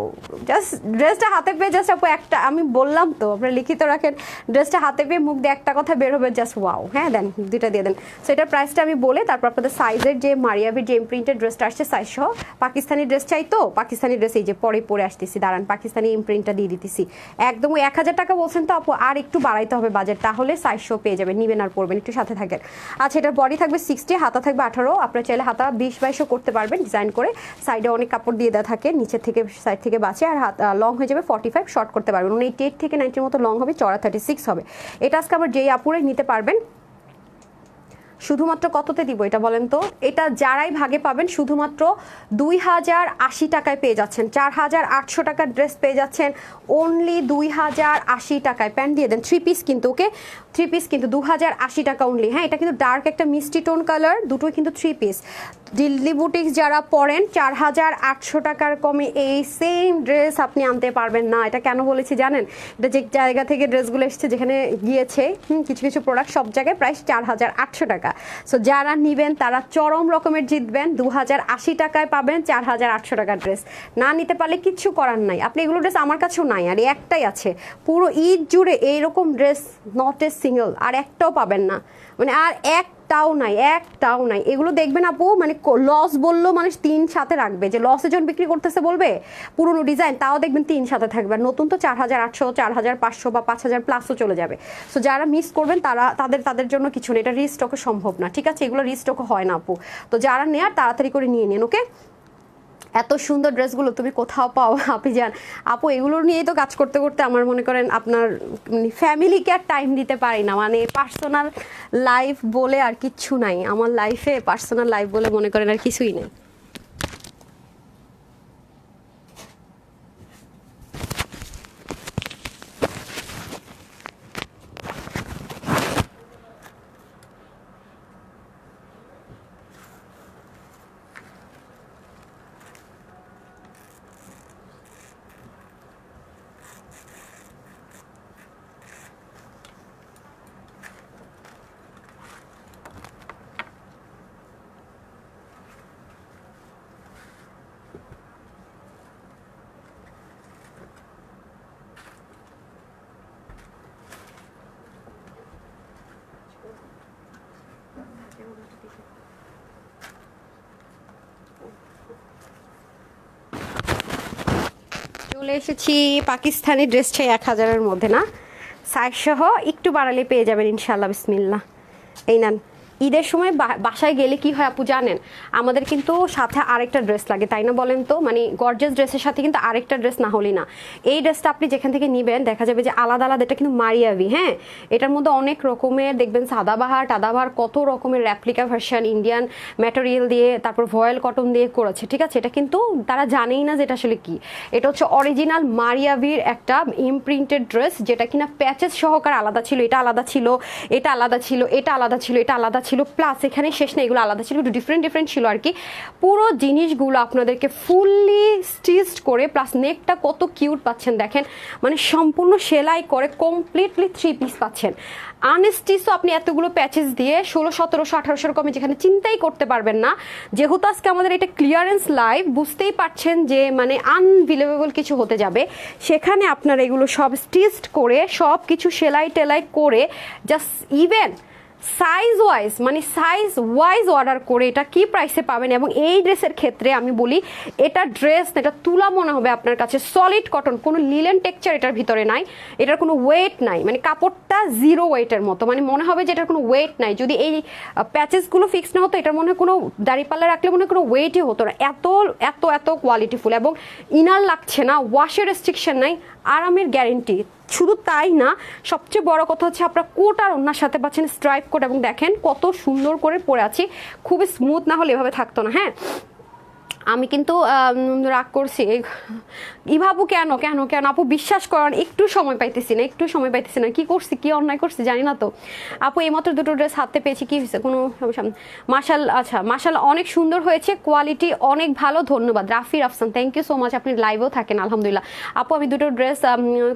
জাস্ট ড্রেসটা হাতে পেয়ে জাস্ট আপু একটা, আমি বললাম তো আপনারা লিখিত রাখেন, ড্রেসটা হাতে পেয়ে মুখ দিয়ে একটা কথা বের হবে, জাস্ট ওয়াও। হ্যাঁ দেন, দুইটা দিয়ে দেন। সো এটার প্রাইসটা আমি বলে তারপর আপনাদের সাইজের যে মারিয়াবির যে ইমপ্রিন্টেড ড্রেসটা আসছে সাইজ সহ, পাকিস্তানি ড্রেস চাই তো, পাকিস্তানি ড্রেস এই যে পরে আসতেছি, দাঁড়ান পাকিস্তানি ইমপ্রিন্টটা দিয়ে দিতেছি। একদম 1000 টাকা বলছেন তো আপু, আর একটু বাড়াইতে হবে বাজেট, তাহলে সাইজ সহ পেয়ে যাবেন, নিবেন আর পরবেন, একটু সাথে থাকেন। আচ্ছা এটার বডি থাকবে 60, হাতা থাকবে 18, আপনারা চাইলে হাতা 20-22 করতে পারবেন ডিজাইন করে, সাইডে অনেক কাপড় দিয়ে দেওয়া থাকে, নিচের থেকে সাইড থেকে বাঁচে, আর হাত লং হয়ে যাবে 45, শর্ট করতে পারবেন, 88 থেকে 90 মতো লং হবে, চড়া 36 হবে। এটা আজকে আমার যেই আপুরে নিতে পারবেন শুধুমাত্র কততে দিব এটা বলেন তো? এটা যারাই ভাগে পাবেন শুধুমাত্র 2080 টাকায় পেয়ে যাচ্ছেন, 4800 টাকার ড্রেস পেয়ে যাচ্ছেন অনলি 2080 টাকায়। প্যান্ট দিয়ে দেন, 3 পিস কিন্তু, ওকে 3 পিস কিন্তু 2080 টাকা অনলি। হ্যাঁ এটা কিন্তু ডার্ক একটা মিষ্টি টোন কালার, দুটোই কিন্তু 3 পিস। দিল্লি বুটিক্স যারা পরেন 4800 টাকার কমে এই সেম ড্রেস আপনি আনতে পারবেন না। এটা কেন বলেছি জানেন? এটা যে জায়গা থেকে ড্রেসগুলো এসছে, যেখানে গিয়েছে কিছু কিছু প্রোডাক্ট, সব জায়গায় প্রাইস 4800 টাকা। সো যারা নিবেন তারা চরম রকমের জিতবেন, 2080 টাকায় পাবেন 4800 টাকার ড্রেস। না নিতে পারলে কিচ্ছু করার নাই, আপনি এগুলো ড্রেস আমার কাছেও নাই, আর একটাই আছে পুরো ঈদ জুড়ে এইরকম ড্রেস, নট এ সিঙ্গল, আর একটাও পাবেন না, মানে আর একটাও নাই। এগুলো দেখবেন আপু, মানে লস বললো মানুষ 3 সাথে রাখবে, যে লসে যখন বিক্রি করতেছে বলবে পুরনো ডিজাইন, তাও দেখবেন 3 সাথে থাকবে, আর নতুন তো 4800, 4500 বা 5000 প্লাসও চলে যাবে। সো যারা মিস করবেন তারা তাদের জন্য কিছু নেই, এটা রিস্টকও সম্ভব না, ঠিক আছে? এগুলো রিস্টকও হয় না আপু, তো যারা নেয়ার তাড়াতাড়ি করে নিয়ে নিন, ওকে? এত সুন্দর ড্রেসগুলো তুমি কোথাও পাও আপনি যান আপু, এগুলো নিয়েই তো কাজ করতে করতে আমার মনে করেন আপনার ফ্যামিলিকে আর টাইম দিতে পারি না, মানে পার্সোনাল লাইফ বলে আর কিচ্ছু নাই আমার লাইফে, পার্সোনাল লাইফ বলে মনে করেন আর কিছুই নেই। চলে এসেছি পাকিস্তানি ড্রেস চাই 1000-এর মধ্যে, না সাইজ সহ একটু বাড়ালে পেয়ে যাবেন ইনশাল্লাহ, বিসমিল্লাহ। এই নেন। ঈদের সময় বাসায় গেলে কি হয় আপু জানেন, আমাদের কিন্তু সাথে আরেকটা ড্রেস লাগে, তাই না বলেন তো? মানে গর্জিয়াস ড্রেসের সাথে কিন্তু আরেকটা ড্রেস না হলেই না। এই ড্রেসটা আপনি যেখান থেকে নেবেন দেখা যাবে যে আলাদা আলাদা, এটা কিন্তু মারিয়াবি, হ্যাঁ এটার মধ্যে অনেক রকমের দেখবেন সাদাবাহার টাদাবাহার, কত রকমের র্যাপ্লিকা ভার্সন, ইন্ডিয়ান ম্যাটেরিয়াল দিয়ে, তারপর ভয়েল কটন দিয়ে করেছে, ঠিক আছে? এটা কিন্তু তারা জানেই না যে এটা আসলে কি। এটা হচ্ছে অরিজিনাল মারিয়াবির একটা ইমপ্রিন্টেড ড্রেস, যেটা কিনা প্যাচেস সহকার আলাদা ছিল, এটা আলাদা ছিল, এটা আলাদা ছিল, এটা আলাদা ছিল, এটা আলাদা ছিল, প্লাস এখানে শেষ না, এগুলো আলাদা ছিল, একটু ডিফারেন্ট ছিল আর কি। পুরো জিনিসগুলো আপনাদেরকে ফুললি স্টিচড করে, প্লাস নেকটা কত কিউট পাচ্ছেন দেখেন, মানে সম্পূর্ণ সেলাই করে কমপ্লিটলি 3 পিস পাচ্ছেন। আনস্টিচও আপনি এতগুলো প্যাচেস দিয়ে 1600, 1700, 1800 কমে যেখানে চিন্তাই করতে পারবেন না। যেহেতু আজকে আমাদের এটা ক্লিয়ারেন্স লাইভ, বুঝতেই পারছেন যে মানে আনবিলিভেবল কিছু হতে যাবে, সেখানে আপনারা এগুলো সব স্টিচড করে সব কিছু সেলাই টেলাই করে just even size wise order করে এটা কি প্রাইসে পাবেন। এবং এই ড্রেসের ক্ষেত্রে আমি বলি, এটা ড্রেস এটা তুলা মনে হবে আপনার কাছে, সলিড কটন, কোনো লিলেন টেক্সচার এটার ভিতরে নাই, এটার কোনো ওয়েট নাই, মানে কাপড়টা 0 ওয়েটের মতো, মানে মনে হবে যে এটার কোনো ওয়েট নাই। যদি এই প্যাচেসগুলো ফিক্স না হতো, এটার মনে হয় কোনো দাড়িপাল্লা রাখলে মনে হয় কোনো ওয়েটই হতো না, এত এত এত কোয়ালিটিফুল। এবং ইনার লাগছে না, ওয়াশের রেস্ট্রিকশন নাই, আরামের গ্যারেন্টি। শুধু তাই না, সবচেয়ে বড় কথা হচ্ছে আপনার কোট আর ওনার সাথে পাচ্ছেন স্ট্রাইপ কোট, এবং দেখেন কত সুন্দর করে পরে আছি, খুবই স্মুথ, না হলে এভাবে থাকতো না। হ্যাঁ আমি কিন্তু রাগ করছি ইভাবু কেন কেন কেন আপু বিশ্বাস করেন একটু সময় পাইতেছি না কি করছি কি অন্যায় করছি জানি না তো আপু এইমাত্র দুটো ড্রেস হাতে পেয়েছি কি হয়েছে কোনো সমস্যা মাশাল অনেক সুন্দর হয়েছে কোয়ালিটি অনেক ভালো ধন্যবাদ রাফির আফসান থ্যাংক ইউ সো মাচ আপনি লাইভেও থাকেন আলহামদুলিল্লাহ আপু আমি দুটো ড্রেস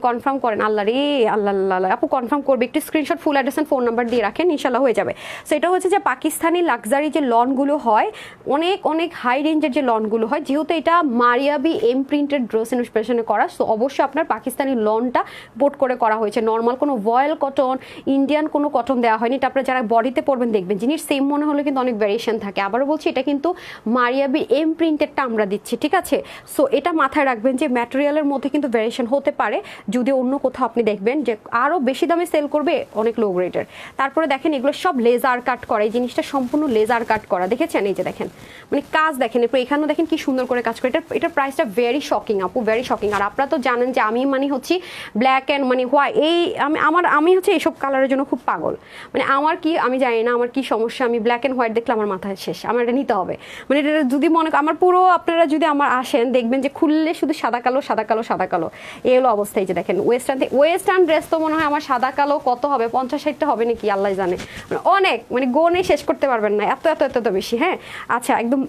কনফার্ম করেন আল্লাহ রে আল্লাহ আপু কনফার্ম করবে একটু screenshot full address and phone number দিয়ে রাখেন ইনশাল্লাহ হয়ে যাবে সেটা হচ্ছে যে পাকিস্তানি লাক্সারি যে লনগুলো হয় অনেক অনেক হাই রেঞ্জের যে লনগুলো হয় যেহেতু এটা মারিয়াবি এম প্রিন্টেড ড্রেস ইনস্পিরেশনে করা সো অবশ্যই আপনার পাকিস্তানি লনটা বোট করে করা হয়েছে নর্মাল কোনো ভয়েল কটন ইন্ডিয়ান কোনো কটন দেওয়া হয়নি এটা আপনারা যারা বডিতে পরবেন দেখবেন জিনিস সেম মনে হলে কিন্তু অনেক ভ্যারিয়েশন থাকে আবারও বলছি এটা কিন্তু মারিয়াবি এম প্রিন্টেডটা আমরা দিচ্ছি ঠিক আছে সো এটা মাথায় রাখবেন যে ম্যাটেরিয়ালের মধ্যে কিন্তু ভ্যারিয়েশন হতে পারে যদি অন্য কোথাও আপনি দেখবেন যে আরও বেশি দামে সেল করবে অনেক লো গ্রেডের তারপরে দেখেন এগুলো সব লেজার কাট করা এই জিনিসটা সম্পূর্ণ লেজার কাট করা দেখেছেন এই যে দেখেন মানে কাজ দেখেন এরপর এখানেও দেখেন কি সুন্দর করে কাজ করে এটার প্রাইসটা ভেরি শকিং আপু ভেরি শকিং আর আপনারা তো জানেন যে আমি মানে হচ্ছি ব্ল্যাক অ্যান্ড মানে হোয়াইট এই আমি হচ্ছে এইসব কালারের জন্য খুব পাগল মানে আমার কি আমি জানি না আমার কি সমস্যা আমি ব্ল্যাক অ্যান্ড হোয়াইট দেখলে আমার মাথায় শেষ আমার এটা নিতে হবে মানে এটা যদি মনে আমার পুরো আপনারা যদি আমার আসেন দেখবেন যে খুললে শুধু সাদা কালো এই হলো অবস্থা এই যে দেখেন ওয়েস্টার্ন ড্রেস তো মনে হয় আমার সাদা কালো কত হবে 50-60টা হবে নাকি আল্লাহ জানে মানে অনেক মানে গোনে শেষ করতে পারবেন না এত বেশি হ্যাঁ আচ্ছা একদম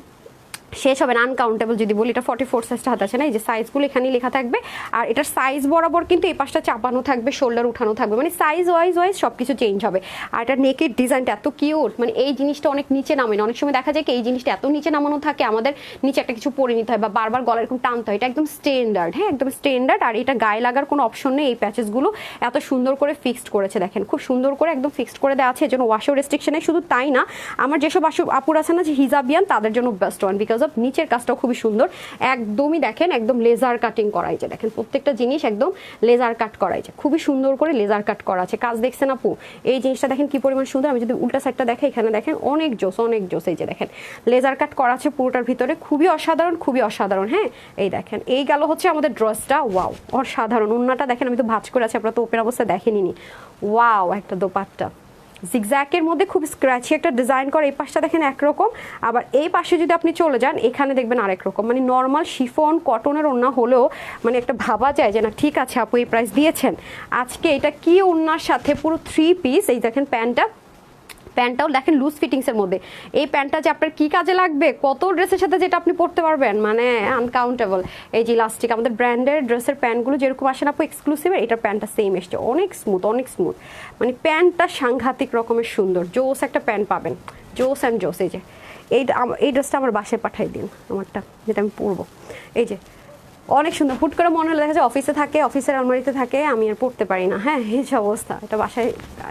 শেষ হবে না আনকাউন্টেবল যদি বলি এটা 44 সাইজটা হাত আছে না এই যে সাইজগুলো এখানেই লেখা থাকবে আর এটার সাইজ বরাবর কিন্তু এই পাশটা চাপানো থাকবে শোল্ডার উঠানো থাকবে মানে সাইজ ওয়াইজ সব কিছু চেঞ্জ হবে আর এটা নেকের ডিজাইনটা এত কিউট মানে এই জিনিসটা অনেক নিচে নামে না অনেক সময় দেখা যায় কি এই জিনিসটা এত নিচে নামানো থাকে আমাদের নিচে একটা কিছু পরে নিতে হয় বা বারবার গলা এরকম টানতে হয় এটা একদম স্ট্যান্ডার্ড হ্যাঁ একদম স্ট্যান্ডার্ড আর এটা গায়ে লাগার কোনো অপশন নেই এই প্যাচেসগুলো এত সুন্দর করে ফিক্সড করেছে দেখেন খুব সুন্দর করে একদম ফিক্সড করে দেওয়া আছে এর জন্য ওয়াশও রেস্ট্রিকশনে শুধু তাই না আমার যেসব আপুর আছে না যে হিজাবিয়ান তাদের জন্য বেস্ট ওয়ান বিকজ অফ নিচের কাজটা খুবই সুন্দর একদমই দেখেন একদম লেজার কাটিং করা আছে দেখেন প্রত্যেকটা জিনিস একদম লেজার কাট করা আছে খুবই সুন্দর করে লেজার কাট করা আছে কাজ দেখছেন আপু এই জিনিসটা দেখেন কি পরিমাণ সুন্দর আমি যদি উল্টা সাইডটা দেখে এখানে দেখেন অনেক জোস এই যে দেখেন লেজার কাট করা আছে পুরোটার ভিতরে খুবই অসাধারণ হ্যাঁ এই দেখেন এই গেল হচ্ছে আমাদের ড্রেসটা ওয়াও অসাধারণ ওন্নাটা দেখেন আমি তো ভাঁজ করে আছি আপনারা তো ওপেন অবস্থায় দেখেনি ওয়াও একটা দোপাট্টা জিগজ্যাকের মধ্যে খুব স্ক্র্যাচি একটা ডিজাইন করে এই পাশটা দেখেন একরকম আবার এই পাশে যদি আপনি চলে যান এখানে দেখবেন আরেক রকম মানে নর্মাল শিফন কটনের ওড়না হলেও মানে একটা ভাবা যায় যে না ঠিক আছে আপু এই প্রাইস দিয়েছেন আজকে এটা কি ওড়নার সাথে পুরো 3 পিস এই দেখেন প্যান্টটাও দেখেন লুজ ফিটিংসের মধ্যে এই প্যান্টটা যে আপনার কি কাজে লাগবে কত ড্রেসের সাথে যেটা আপনি পরতে পারবেন মানে আনকাউন্টেবল এই যে ইলাস্টিক আমাদের ব্র্যান্ডের ড্রেসের প্যান্টগুলো যেরকম আসে না আপু এক্সক্লুসিভের এটার প্যান্টটা সেম এসছে অনেক স্মুথ মানে প্যান্টটা সাংঘাতিক রকমের সুন্দর জোস একটা প্যান্ট পাবেন জোস অ্যান্ড জোস এই যে এই ড্রেসটা আমার বাসায় পাঠাই দিন আমারটা যেটা আমি পরবো এই যে অনেক সুন্দর হুট করে মনে হলে দেখা যায় অফিসে থাকে অফিসের আলমারিতে থাকে আমি আর পড়তে পারি না হ্যাঁ এই যে অবস্থা এটা বাসায়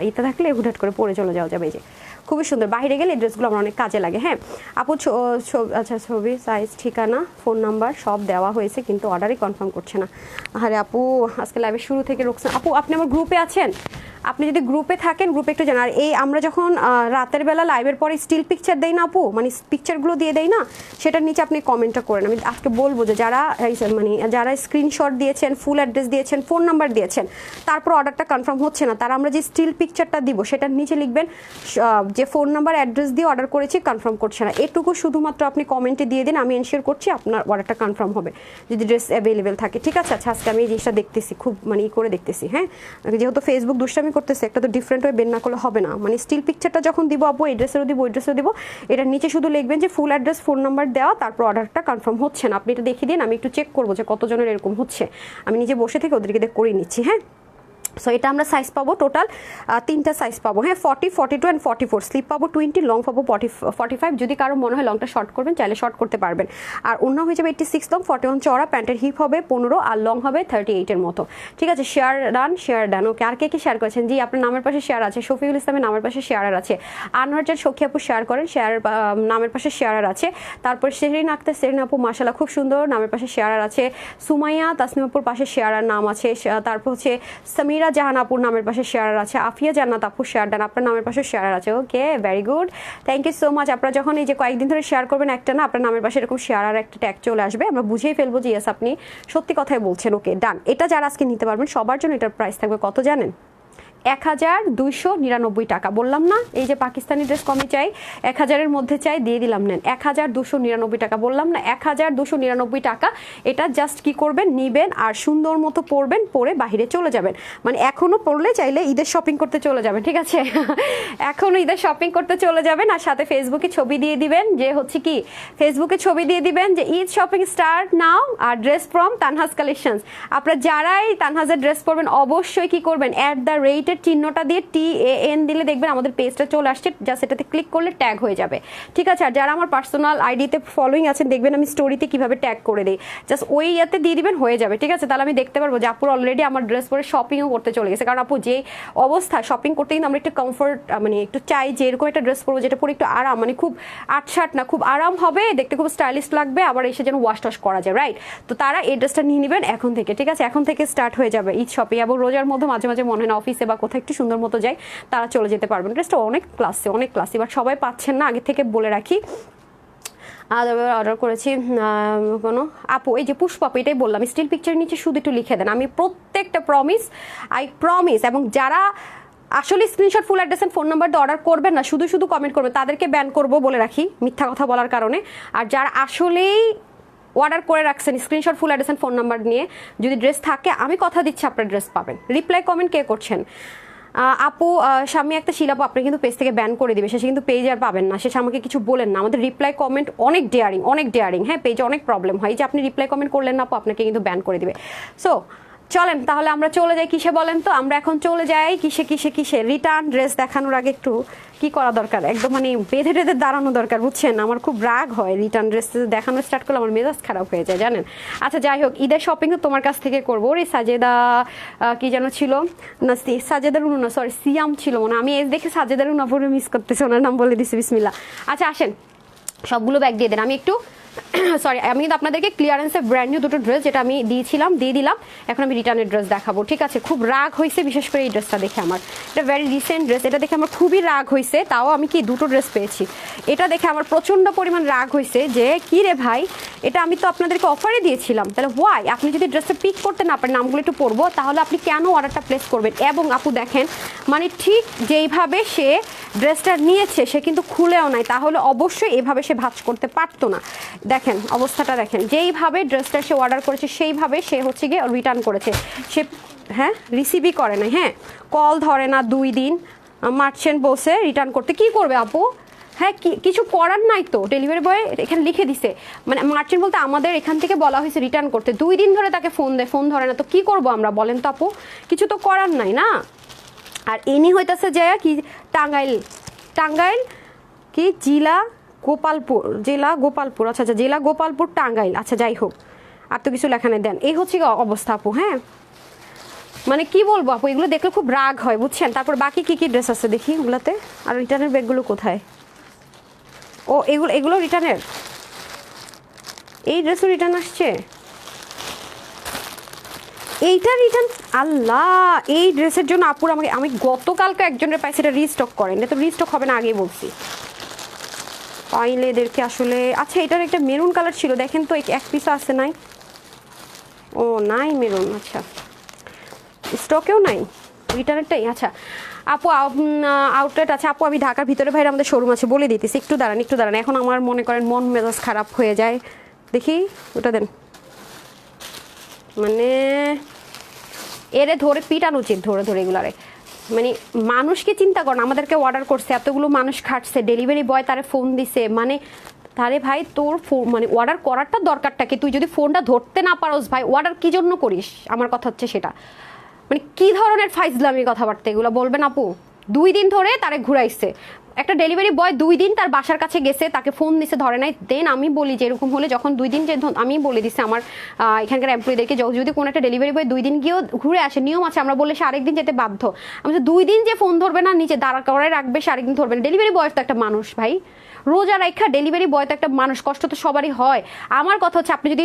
ইতে থাকলে হুটহাট করে পরে চলে যাওয়া যাবে এই যে খুবই সুন্দর বাইরে গেলে এই ড্রেসগুলো আমার অনেক কাজে লাগে হ্যাঁ আপু আচ্ছা ছবি সাইজ ঠিকানা ফোন নাম্বার সব দেওয়া হয়েছে কিন্তু অর্ডারই কনফার্ম করছে না আরে আপু আজকে লাইভের শুরু থেকে রোকসান আপু আপনি আমার গ্রুপে আছেন আপনি যদি গ্রুপে থাকেন গ্রুপে একটু জানান আর এই আমরা যখন রাতের বেলা লাইভের পরে স্টিল পিকচার দেই না আপু মানে পিকচারগুলো দিয়ে দেই না সেটার নিচে আপনি কমেন্টটা করেন আমি আজকে বলবো যে যারা স্ক্রিনশট দিয়েছেন ফুল অ্যাড্রেস দিয়েছেন ফোন নাম্বার দিয়েছেন তারপর অর্ডারটা কনফার্ম হচ্ছে না তারা আমরা যে স্টিল পিকচারটা দিব সেটার নিচে লিখবেন যে ফোন নাম্বার অ্যাড্রেস দিয়ে অর্ডার করেছি কনফার্ম করছে না এটুকু শুধুমাত্র আপনি কমেন্টে দিয়ে দিন আমি এনশিওর করছি আপনার অর্ডারটা কনফার্ম হবে যদি ড্রেস অ্যাভেলেবেল থাকে ঠিক আছে আচ্ছা আজকে আমি এই জিনিসটা দেখতেছি খুব মানে করে দেখতেছি হ্যাঁ যেহেতু ফেসবুক দুষ্টামি করতেছে একটা তো ডিফারেন্ট হয়ে বের না করলে হবে না মানে স্টিল পিকচারটা যখন দিব আপু এড্রেসেরও দিব এটার নিচে শুধু লিখবেন যে ফুল অ্যাড্রেস ফোন নাম্বার দেওয়া তারপর অর্ডারটা কনফার্ম হচ্ছে না আপনি এটা দেখিয়ে দিন আমি একটু চেক করবো যে কতজনের এরকম হচ্ছে আমি নিজে বসে থেকে ওদেরকে করে নিচ্ছি হ্যাঁ সো এটা আমরা সাইজ পাবো টোটাল 3টা সাইজ পাবো হ্যাঁ 40, 42 অ্যান্ড 44 স্লিপ পাবো 20 লং পাবো 45 যদি কারো মনে হয় লংটা শর্ট করবেন চাইলে শর্ট করতে পারবেন আর অন্য হয়ে যাবে 86 লং 41 চওড়া প্যান্টের হিপ হবে 15 আর লং হবে 38 এর মতো ঠিক আছে শেয়ার ডান ওকে আর কে শেয়ার করেছেন জি আপনার নামের পাশে শেয়ার আছে শফিউল ইসলামের নামের পাশে শেয়ার আছে আনোয়ার সখী আপু শেয়ার করেন শেয়ার নামের পাশে শেয়ার আছে তারপর সেহরিন আক্তার সেরিন আপু মাশাআল্লাহ খুব সুন্দর নামের পাশে শেয়ার আছে সুমাইয়া তাসনিম আপুর পাশে শেয়ার নাম আছে তারপর হচ্ছে সামিরা জাহান আপুর নামের পাশে শেয়ার আছে আফিয়া জান্নাত আপুর শেয়ার ডান আপনার নামের পাশে শেয়ার আছে okay very good thank you so much আপনারা যখন এই যে কয়েকদিন ধরে শেয়ার করবেন একটা না আপনার নামের পাশে এরকম শেয়ার আর একটা ট্যাগ চলে আসবে আমরা বুঝেই ফেলবো যে ইয়েস আপনি সত্যি কথাই বলছেন ওকে ডান এটা যারা আজকে নিতে পারবেন সবার জন্য এটার প্রাইস থাকবে কত জানেন 1299 টাকা। বললাম না এই যে পাকিস্তানি ড্রেস কমে চাই, 1000-এর মধ্যে চাই, দিয়ে দিলাম নেন 1299 টাকা। বললাম না 1299 টাকা। এটা জাস্ট কি করবেন, নিবেন আর সুন্দর মতো পরবেন, পরে বাহিরে চলে যাবেন। মানে এখনো পরলে চাইলে ঈদের শপিং করতে চলে যাবেন, ঠিক আছে? এখনো ঈদের শপিং করতে চলে যাবেন, আর সাথে ফেসবুকে ছবি দিয়ে দিবেন যে হচ্ছে কি, ফেসবুকে ছবি দিয়ে দিবেন যে ঈদ শপিং স্টার্ট নাও আর ড্রেস ফ্রম তানহাজ কালেকশনস। আপনারা যারাই তানহাজের ড্রেস পরবেন অবশ্যই কি করবেন, @এর চিহ্নটা দিয়ে TAN দিলে দেখবেন আমাদের পেজটা চলে আসছে, জাস্ট এটাতে ক্লিক করলে ট্যাগ হয়ে যাবে, ঠিক আছে? আর যারা আমার পার্সোনাল আইডিতে ফলোইং আছেন দেখবেন আমি স্টোরিতে কিভাবে ট্যাগ করে দিই, জাস্ট ওই ইয়াতে দিয়ে দিবেন, হয়ে যাবে, ঠিক আছে? তাহলে আমি দেখতে পারবো যে আপুর অলরেডি আমার ড্রেস পরে শপিংও করতে চলে গেছে। কারণ আপু যে অবস্থা শপিং করতে কিন্তু আমরা একটু কমফোর্ট মানে একটু চাই যে এরকম একটা ড্রেস পরবো যেটা পরে একটু আরাম, মানে খুব আটসাট না, খুব আরাম হবে, দেখতে খুব স্টাইলিশ লাগবে, আবার এসে যেন ওয়াশ টশ করা যায়, রাইট? তো তারা এই ড্রেসটা নিয়ে নেবেন এখন থেকে, ঠিক আছে? এখন থেকে স্টার্ট হয়ে যাবে ঈদ শপিং। এবং রোজার মধ্যে মাঝে মাঝে মনে হয় না অফিসে বা কোথাও একটু সুন্দর মতো যায়, তারা চলে যেতে পারবেন। ড্রেসটা অনেক ক্লাসি, অনেক ক্লাসি, বাট সবাই পাচ্ছেন না, আগে থেকে বলে রাখি। অর্ডার করেছি কোনো আপু, এই যে পুষ্পা, এটাই বললাম, স্টিল পিকচারের নিচে শুধু একটু লিখে দেন, আমি প্রত্যেকটা আই প্রমিস। এবং যারা আসলে screenshot full address and phone number দিয়ে অর্ডার করবেন না, শুধু শুধু কমেন্ট করবেন, তাদেরকে ব্যান করবো বলে রাখি, মিথ্যা কথা বলার কারণে। আর যারা আসলেই অর্ডার করে রাখছেন screenshot full address and phone number নিয়ে, যদি ড্রেস থাকে আমি কথা দিচ্ছি আপনার ড্রেস পাবেন। রিপ্লাই কমেন্ট কে করছেন? আপু স্বামী একটা শিলাপু আপনি কিন্তু পেজ থেকে ব্যান করে দিবে, সে কিন্তু পেজ আর পাবেন না, সে আমাকে কিছু বলেন না। আমাদের রিপ্লাই কমেন্ট অনেক ডেয়ারিং, অনেক ডেয়ারিং, হ্যাঁ, পেজে অনেক প্রবলেম হয়, যে আপনি রিপ্লাই কমেন্ট করলেন না আপু, আপনাকে কিন্তু ব্যান করে দিবে। সো চলেন তাহলে আমরা চলে যাই কিসে বলেন তো, আমরা এখন চলে যাই কিসে রিটার্ন ড্রেস দেখানোর আগে একটু কি করা দরকার, একদম মানে বেঁধে টেঁধে দাঁড়ানো দরকার, বুঝছেন? আমার খুব রাগ হয় রিটার্ন ড্রেস দেখানো স্টার্ট করলে, আমার মেজাজ খারাপ হয়ে যায় জানেন। আচ্ছা যাই হোক, ঈদের শপিং তো তোমার কাছ থেকে করবো। ওরে সাজেদা কি যেন ছিল না, সাজেদার উনু না, সরি সিয়াম ছিল মনে, আমি এজ দেখে সাজেদার উনা পরে মিস করতেছি, ওনার নাম বলে দিচ্ছি, বিসমিল্লাহ। আচ্ছা আসেন সবগুলো ব্যাগ দিয়ে দেন, আমি একটু সরি, আমি কিন্তু আপনাদেরকে ক্লিয়ারেন্সে ব্র্যান্ড নিউ দুটো ড্রেস যেটা আমি দিয়ে দিলাম, এখন আমি রিটার্নের ড্রেস দেখাবো, ঠিক আছে? খুব রাগ হয়েছে বিশেষ করে এই ড্রেসটা দেখে, আমার এটা ভেরি রিসেন্ট ড্রেস, এটা দেখে আমার খুবই রাগ হয়েছে, তাও আমি কি দুটো ড্রেস পেয়েছি, এটা দেখে আমার প্রচণ্ড পরিমাণ রাগ হয়েছে যে কি রে ভাই, এটা আমি তো আপনাদেরকে অফারে দিয়েছিলাম, তাহলে ওয়াই আপনি যদি ড্রেসটা পিক করতে না পারেন, নামগুলো একটু পড়বো, তাহলে আপনি কেন অর্ডারটা প্লেস করবেন? এবং আপু দেখেন, মানে ঠিক যেইভাবে সে ড্রেসটা নিয়েছে সে কিন্তু খুলেও নাই, তাহলে অবশ্যই এভাবে সে ভাঁজ করতে পারতো না। দেখেন অবস্থাটা দেখেন, যেইভাবে ড্রেসটা সে অর্ডার করেছে সেইভাবে সে হচ্ছে গিয়ে রিটার্ন করেছে, সে হ্যাঁ রিসিভই করে না, হ্যাঁ কল ধরে না 2 দিন, মার্চেন্ট বসে রিটার্ন করতে কি করবে আপু? হ্যাঁ কিছু করার নাই তো, ডেলিভারি বয় এখানে লিখে দিছে, মানে মার্চেন্ট বলতে আমাদের এখান থেকে বলা হয়েছে রিটার্ন করতে, 2 দিন ধরে তাকে ফোন দেয়, ফোন ধরে না, তো কি করব আমরা বলেন তো আপু? কিছু তো করার নাই না। আর ইনি হইতেছে যে কি টাঙ্গাইল কি জেলা গোপালপুর, আচ্ছা জেলা গোপালপুর টাঙ্গাইল, আচ্ছা যাই হোক, আর তো কিছু লেখা নেই, দেন এই হচ্ছে অবস্থা আপু। হ্যাঁ মানে কি বলবো আপু, এগুলো দেখলে খুব রাগ হয়, বুঝছেন? তারপর বাকি কি ড্রেস আছে দেখি ওগুলাতে, আর রিটার্নের ব্যাগগুলো কোথায়? ও এগুলো রিটার্নের, এই ড্রেসও রিটার্ন আসছে, এইটা রিটার্ন, আল্লাহ এই ড্রেসের জন্য আপুর আমি গতকালকে একজনের পাইছি, এটা রিস্টক করেন, এটা তো রিস্টক হবে না, আগেই বলছি পাইলে এদেরকে আসলে। আচ্ছা এটার একটা মেরুন কালার ছিল, দেখেন তো এক পিস আছে নাই? ও নাই মেরুন, আচ্ছা স্টকেও নাই রিটার্নেরটাই। আচ্ছা আপু আউটলেট আছে আপু, আমি ঢাকার ভিতরে বাইরে আমাদের শোরুম আছে, বলে দিতেছি, একটু দাঁড়ান, এখন আমার মনে করেন মন মেজাজ খারাপ হয়ে যায়, দেখি ওটা দেন, মানে এরে ধরে পিটানো উচিত, ধরে এগুলারে, মানে মানুষকে চিন্তা করেন, আমাদেরকে অর্ডার করছে, এতগুলো মানুষ খাটছে, ডেলিভারি বয় তারে ফোন দিছে, মানে তারে ভাই তোর মানে অর্ডার করারটা দরকারটা কি? তুই যদি ফোনটা ধরতে না পারোস ভাই, অর্ডার কি জন্য করিস? আমার কথা হচ্ছে সেটা, মানে কি ধরনের ফাইজলামি কথাবার্তা এগুলো বলবেন আপু? 2 দিন ধরে তারে ঘুরাইছে, একটা ডেলিভারি বয় 2 দিন তার বাসার কাছে গেছে, তাকে ফোন দিছে, ধরে নাই। দেন আমি বলি যে এরকম হলে, যখন 2 দিন যে আমি বলে দিচ্ছি আমার এখানকার এমপ্লয়ীদেরকে, যদি কোনো একটা ডেলিভারি বয় 2 দিন গিয়েও ঘুরে আসে, নিয়ম আছে, আমরা বললে সে আরেকদিন যেতে বাধ্য। আমি 2 দিন যে ফোন ধরবে না, নিচে দাঁড়া করে রাখবে, সে আরেকদিন ধরবে না। ডেলিভারি বয় তো একটা মানুষ ভাই, রোজা রাখা ডেলিভারি বয় তো একটা মানুষ, কষ্ট তো সবারই হয়। আমার কথা হচ্ছে আপনি যদি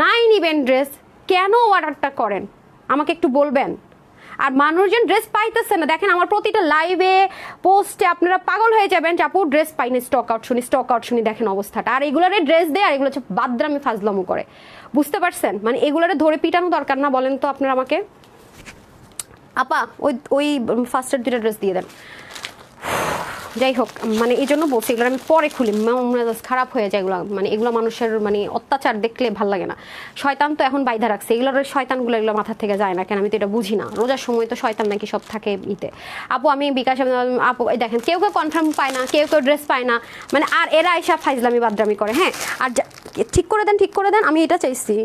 নাই নিবেন ড্রেস, কেন অর্ডারটা করেন আমাকে একটু বলবেন? আর মানুষজন ড্রেস পাইতেছে না, দেখেন আমার প্রতিটা লাইভে পোস্টে আপনারা পাগল হয়ে যাবেন যে আপু ড্রেস পাইনি, স্টক আউট শুনি, দেখেন অবস্থাটা। আর এগুলারে ড্রেস দেয়, আর এগুলো হচ্ছে বাদরামি ফাজলামো করে, বুঝতে পারছেন? মানে এগুলারে ধরে পিটানো দরকার না, বলেন তো আপনারা আমাকে? আপা ওই ওই ফার্স্টের দুটো ড্রেস দিয়ে দেন। যাই হোক, মানে এই জন্য বলছি এগুলো আমি পরে খুলি, মেজাজ খারাপ হয়ে যায় এগুলো, মানে এগুলো মানুষের মানে অত্যাচার দেখলে ভাল লাগে না। শয়তান তো এখন বাইধা রাখছে, এগুলোর শয়তানগুলো এগুলো মাথার থেকে যায় না কেন আমি তো এটা বুঝি না। রোজার সময় তো শয়তান নাকি সব থাকে ইতে। আপু আমি বিকাশ, আপু দেখেন কেউ কেউ কনফার্ম পায় না, কেউ কেউ ড্রেস পায় না, মানে আর এরা এসব ফাইজলামি বাদরামি করে। হ্যাঁ, আর ঠিক করে দেন, ঠিক করে দেন, আমি এটা চাইছি।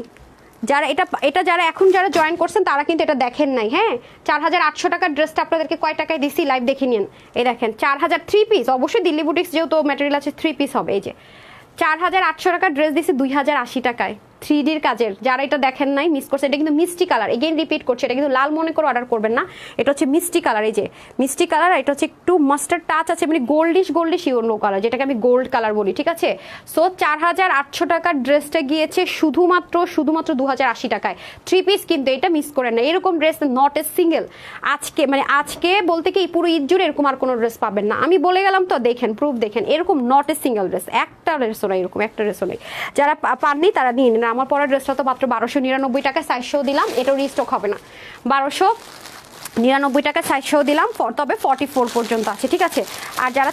যারা এটা যারা এখন যারা জয়েন করছেন তারা কিন্তু এটা দেখেন নাই। হ্যাঁ, 4800 টাকার ড্রেসটা আপনাদেরকে কয় টাকায় দিছি লাইভ দেখে নিন। এই দেখেন 4000 3 পিস, অবশ্যই দিল্লি বুটিক্স যেহেতু ম্যাটেরিয়াল আছে 3 পিস হবে। এই যে 4800 টাকার ড্রেস দিছি 2080 টাকায় 3Dর কাজের। যারা এটা দেখেন নাই মিস করছে, এটা কিন্তু মিষ্টি কালার, এগেইন রিপিট করছে, এটা কিন্তু লাল মনে করে অর্ডার করবেন না, এটা হচ্ছে মিষ্টি কালার। এই যে মিষ্টি কালার, এটা হচ্ছে একটু মাস্টার্ড টাচ আছে, মানে গোল্ডিশ ইয়েলো কালার, যেটাকে আমি গোল্ড কালার বলি। ঠিক আছে, সো 4800 টাকার ড্রেসটা গিয়েছে শুধুমাত্র 2080 টাকায় 3 পিস, কিন্তু এটা মিস করেন না। এরকম ড্রেস নট এ সিঙ্গেল আজকে বলতে কি পুরো ঈদ জুড়ে এরকম আর কোনো ড্রেস পাবেন না। আমি বলে গেলাম তো, দেখেন প্রুফ দেখেন, এরকম নট এ সিঙ্গেল ড্রেস, একটা ড্রেসও নাই, এরকম একটা ড্রেসও নেই। যারা পাননি তারা নিয়ে নিন। আমার পরের ড্রেসটা তো মাত্র 1299 টাকায় 400 দিলাম, এটাও রিস্টক হবে না। 1299 টাকায় 400 দিলাম, তবে 44 পর্যন্ত আছে। ঠিক আছে, আর যারা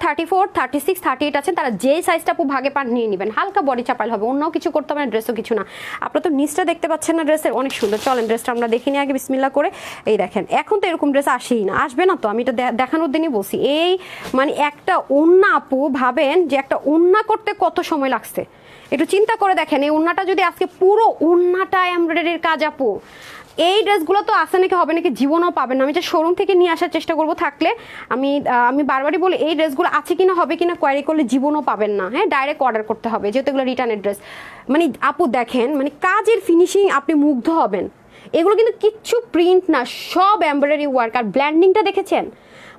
34, 36, 38 আছেন তারা যেই সাইজটা ভাগে পান নিয়ে নেবেন। হালকা বডি চাপাইল হবে, অন্যও কিছু করতে হবে না, ড্রেসও কিছু না। আপনারা তো নিচটা দেখতে পাচ্ছেন না ড্রেসের, অনেক সুন্দর। চলেন ড্রেসটা আমরা দেখে নিই আগে বিসমিল্লাহ করে। এই দেখেন, এখন তো এরকম ড্রেস আসেই না, আসবে না তো, আমি এটা দেখানোর দিনই বলছি। এই মানে একটা ওন্না, আপু ভাবেন যে একটা ওন্না করতে কত সময় লাগছে, একটু চিন্তা করে দেখেন। এই ওন্নাটা যদি আজকে পুরো ওন্নাটা এমব্রয়ডারির কাজ, আপু এই ড্রেসগুলো তো আসে নাকি হবে নাকি জীবনও পাবেন না। আমি যে শোরুম থেকে নিয়ে আসার চেষ্টা করবো, থাকলে আমি বারবারই বলি এই ড্রেসগুলো আছে কিনা হবে কিনা কোয়ারি করলে জীবনও পাবেন না। হ্যাঁ, ডাইরেক্ট অর্ডার করতে হবে, যেহেতু এগুলো রিটার্নের ড্রেস। মানে আপু দেখেন, মানে কাজের ফিনিশিং আপনি মুগ্ধ হবেন। এগুলো কিন্তু কিচ্ছু প্রিন্ট না, সব এমব্রয়ডারি ওয়ার্ক। আর ব্ল্যান্ডিংটা দেখেছেন,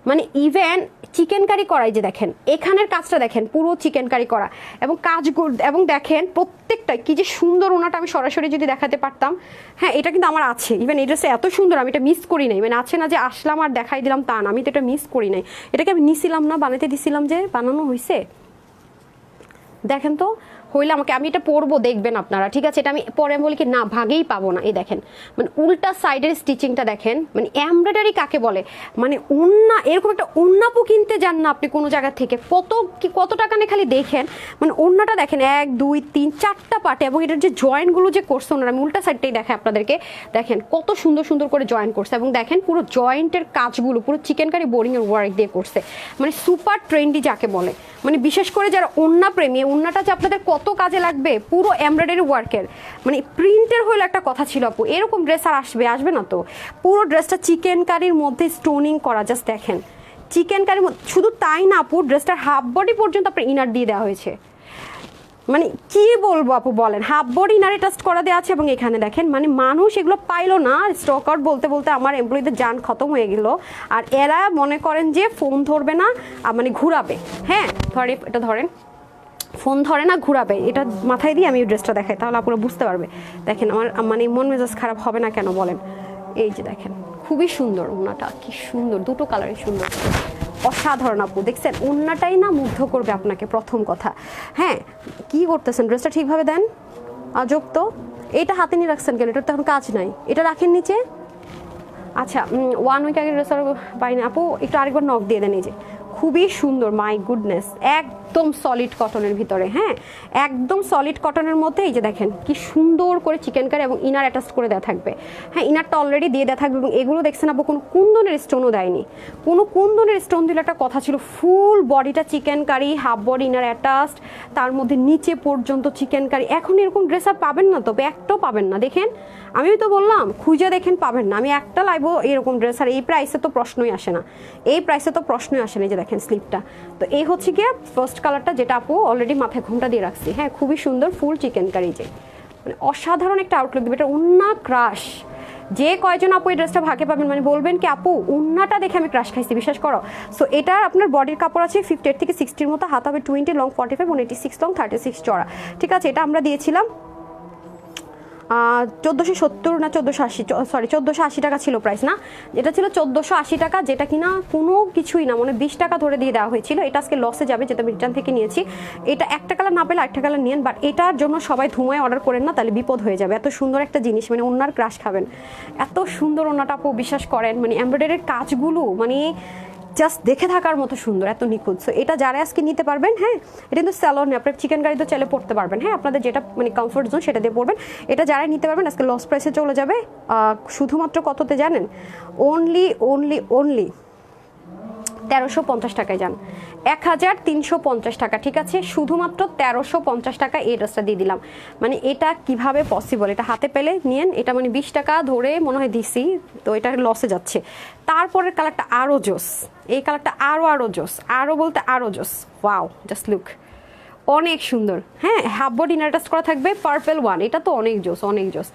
মানে ইভেন চিকেন কারি করাই যে দেখেন, এখানের কাজটা দেখেন পুরো চিকেন কারি করা, এবং এবং দেখেন প্রত্যেকটা কি যে সুন্দর। ওনাটা আমি সরাসরি যদি দেখাতে পারতাম। হ্যাঁ, এটা কিন্তু আমার আছে, ইভেন এই ড্রেসটা এত সুন্দর, আমি এটা মিস করি নাই। মানে আছে না যে আসলাম আর দেখাই দিলাম তা না, আমি তো এটা মিস করি নাই। এটাকে আমি নিছিলাম না, বানাতে দিছিলাম, যে বানানো হয়েছে। দেখেন তো হইলে আমাকে, আমি এটা পরবো দেখবেন আপনারা। ঠিক আছে, এটা আমি পরে বলি কি না ভাগেই পাবো না। এই দেখেন, মানে উল্টা সাইডের স্টিচিংটা দেখেন, মানে এমব্রয়ডারি কাকে বলে, মানে ওন্না, এরকম একটা ওন্নাপু কিনতে যান না আপনি কোনো জায়গা থেকে, কত টাকা নিয়ে খালি দেখেন। মানে ওন্নাটা দেখেন 1 2 3 4টা পার্টে, এবং এটার যে জয়েন্টগুলো যে করছে ওনারা, আমি উল্টা সাইডটাই দেখে আপনাদেরকে, দেখেন কত সুন্দর সুন্দর করে জয়েন্ট করছে, এবং দেখেন পুরো জয়েন্টের কাজগুলো পুরো চিকেন কারি বোরিংয়ের ওয়ার্ক দিয়ে করছে। মানে সুপার ট্রেন্ডি যাকে বলে, মানে বিশেষ করে যারা ওন্না প্রেমী, ওন্নাটা যে আপনাদের কত কাজে লাগবে, পুরো এমব্রয়ডারি ওয়ার্কের, মানে প্রিন্টের হলো একটা কথা ছিল আপু। এরকম ড্রেস আর আসবে না তো। পুরো ড্রেসটা চিকেন কারির মধ্যে স্টোনিং করা, জাস্ট দেখেন চিকেন কারির মধ্যে। শুধু তাই না আপু, ড্রেসটার হাফ বডি পর্যন্ত আপনার ইনার দিয়ে দেওয়া হয়েছে। মানে কি বলবো আপু বলেন, হাফ বডি ইনারে টাস্ট করা দেওয়া আছে। এবং এখানে দেখেন, মানে মানুষ এগুলো পাইলো না, স্টক আউট বলতে বলতে আমার এমপ্লয়ীদের যান খতম হয়ে গেল। আর এরা মনে করেন যে ফোন ধরবে না, মানে ঘুরাবে। হ্যাঁ, এটা ধরেন, ফোন ধরে না, ঘুরাবে। এটা মাথায় দিয়ে আমি ড্রেসটা দেখাই, তাহলে আপনারা বুঝতে পারবে। দেখেন আমার মানে মন মেজাজ খারাপ হবে না কেন বলেন। এই যে দেখেন, খুবই সুন্দর ওন্নাটা, কি সুন্দর, দুটো কালারই সুন্দর, অসাধারণ আপু। দেখছেন ওন্নাটাই না মুগ্ধ করবে আপনাকে, প্রথম কথা। হ্যাঁ, কি করতেছেন, ড্রেসটা ঠিকভাবে দেন। আজব তো, এটা হাতে নিয়ে রাখছেন কেন, এটার তো এখন কাজ নাই, এটা রাখেন নিচে। আচ্ছা, 1 উইক আগে ড্রেস পাইনি আপু, একটু আরেকবার নক দিয়ে দেন। এই যে খুবই সুন্দর, মাই গুডনেস, একদম সলিড কটনের ভিতরে। হ্যাঁ, একদম সলিড কটনের মধ্যে। এই যে দেখেন কি সুন্দর করে চিকেন কারি এবং ইনার অ্যাটাচ করে দেওয়া থাকবে। হ্যাঁ, ইনারটা অলরেডি দিয়ে দেওয়া থাকবে। এবং এগুলো দেখছেন আপু কোনো কুন্দনের স্টোনও দেয়নি, কোনো কুন্দনের স্টোন দিলে একটা কথা ছিল। ফুল বডিটা chicken curry, half body inner attached, তার মধ্যে নিচে পর্যন্ত চিকেন কারি। এখন এরকম ড্রেস আর পাবেন না, তবে একটাও পাবেন না। দেখেন, আমি তো বললাম খুঁজে দেখেন, পাবেন না। আমি একটা লাইবো এরকম ড্রেস, আর এই প্রাইসে তো প্রশ্নই আসে না, এই প্রাইসে তো প্রশ্নই আসে না। যে দেখেন স্লিপটা, তো এই হচ্ছে গিয়ে ফার্স্ট কালারটা, যেটা আপু অলরেডি মাথায় ঘুমটা দিয়ে রাখছি। হ্যাঁ, খুবই সুন্দর ফুল চিকেন কারি, যে মানে অসাধারণ একটা আউটলুক দেবে। এটা ওন্না ক্রাশ। যে কয়জন আপু এই ড্রেসটা ভাগে পাবেন, মানে বলবেন কি আপু ওন্নাটা দেখে আমি ক্রাশ খাইছি, বিশ্বাস করো। সো এটা আপনার বডির কাপড় আছে 58 থেকে 60-র মতো, হাত হবে 20, লং 45, 186 লং, 36 চড়া। ঠিক আছে, এটা আমরা দিয়েছিলাম 1470 না 1480, সরি 1480 টাকা ছিল প্রাইস, না এটা ছিল 1480 টাকা, যেটা কিনা কোনো কিছুই না, মানে 20 টাকা ধরে দিয়ে দেওয়া হয়েছিল। এটা আজকে লসে যাবে, যেটা আমি রিটার্ন থেকে নিয়েছি। এটা একটা কালার না পেলে আরেকটা কালার নিন, বাট এটার জন্য সবাই ধুমায় অর্ডার করেন না, তাহলে বিপদ হয়ে যাবে। এত সুন্দর একটা জিনিস, মানে ওনার ক্রাশ খাবেন, এত সুন্দর ওনাটা আপু, বিশ্বাস করেন। মানে এমব্রয়ডারির কাজগুলো মানে জাস্ট দেখে থাকার মতো সুন্দর, এত নিখুঁত। সো এটা যারা আজকে নিতে পারবেন, হ্যাঁ এটা কিন্তু স্যালোনে আপনার চিকেন কারি তো চাইলে পড়তে পারবেন, হ্যাঁ আপনাদের যেটা মানে কমফোর্ট জোন সেটা দিয়ে পড়বেন। এটা যারা নিতে পারবেন আজকে লস প্রাইসে চলে যাবে। শুধুমাত্র কততে জানেন? অনলি 1350 টাকায় যান, 1350 টাকা, ঠিক আছে? শুধুমাত্র 1350 টাকা এই ড্রেসটা দিয়ে দিলাম। মানে এটা কিভাবে পসিবল? এটা হাতে পেলে নিয়েন, এটা মানে 20 টাকা ধরে মনে হয় দিছি, তো এটা লসে যাচ্ছে। তারপরের কালারটা আরও জোস, এই কালারটা আরও জোস, আরও বলতে আরও জোস। ওয়াও, জাস্ট লুক, অনেক সুন্দর। হ্যাঁ, হাফ বডি ইনার টাচ করা থাকবে, পার্পল ওয়ান, এটা তো অনেক জোস, অনেক জোস।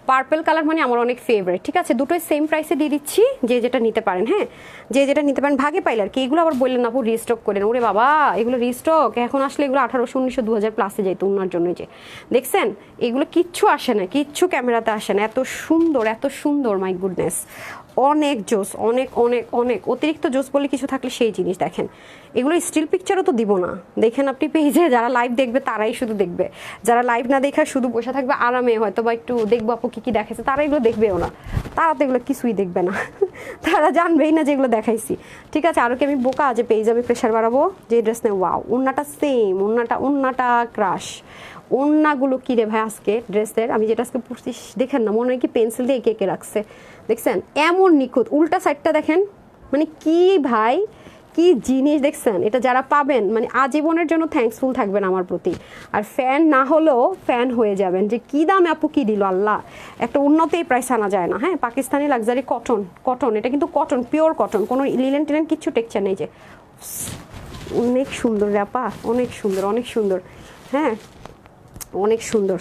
পার্পল কালার মানে আমার অনেক ফেভারিট, ঠিক আছে? দুটোই সেম প্রাইসে দিয়ে দিচ্ছি, যে যেটা নিতে পারেন, হ্যাঁ যে যেটা নিতে পারেন ভাগে পাইলে আর কি। এগুলো আবার বললেন না আপু রিস্টক করেন, ওরে বাবা এগুলো রিস্টক এখন আসলে এগুলো 1800, 1900, 2000 প্লাসে যাইতো ওনার জন্য। যে দেখছেন এগুলো কিচ্ছু আসে না, কিচ্ছু ক্যামেরাতে আসে না, এত সুন্দর, এত সুন্দর, মাই গুডনেস, অনেক জোস, অনেক অনেক অনেক অতিরিক্ত জোস বলে কিছু থাকলে সেই জিনিস দেখেন। এগুলো স্টিল পিকচারও তো দিব না, দেখেন আপনি পেজে যারা লাইভ দেখবে তারাই শুধু দেখবে, যারা লাইভ না দেখে শুধু বসে থাকবে আরামে, হয়তো বা একটু দেখবো আপু কি কি দেখাইছে, তারা এগুলো দেখবেও না, তারা তো এগুলো কিছুই দেখবে না তারা জানবেই না যেগুলো দেখাইছি, ঠিক আছে? আরও কি আমি বোকা যে পেজে আমি প্রেশার বাড়াবো যে ড্রেস নেই? ওয়াও, ওন্নাটা সেম, ওন্নাটা ক্রাশ। ওন্নাগুলো কি রে ভাই আজকে ড্রেসের, আমি যেটা আজকে পড়ছি দেখেন না, মনে হয় কি পেন্সিল দিয়ে এঁকে রাখছে, দেখছেন এমন নিখুঁত। উল্টা সাইডটা দেখেন, মানে কি ভাই কি জিনিস দেখছেন? এটা যারা পাবেন মানে আজীবনের জন্য থ্যাঙ্কসফুল থাকবেন আমার প্রতি, আর ফ্যান না হলেও ফ্যান হয়ে যাবেন যে কি দামে আপু কি দিল আল্লাহ। একটা উন্নত এই প্রাইস আনা যায় না, হ্যাঁ পাকিস্তানি লাক্সারি কটন, এটা কিন্তু কটন, পিওর কটন, কোনো লিলেন টিলেন কিচ্ছু টেক্সচার নেই। যে অনেক সুন্দর রে আপা, অনেক সুন্দর, অনেক সুন্দর, হ্যাঁ অনেক সুন্দর।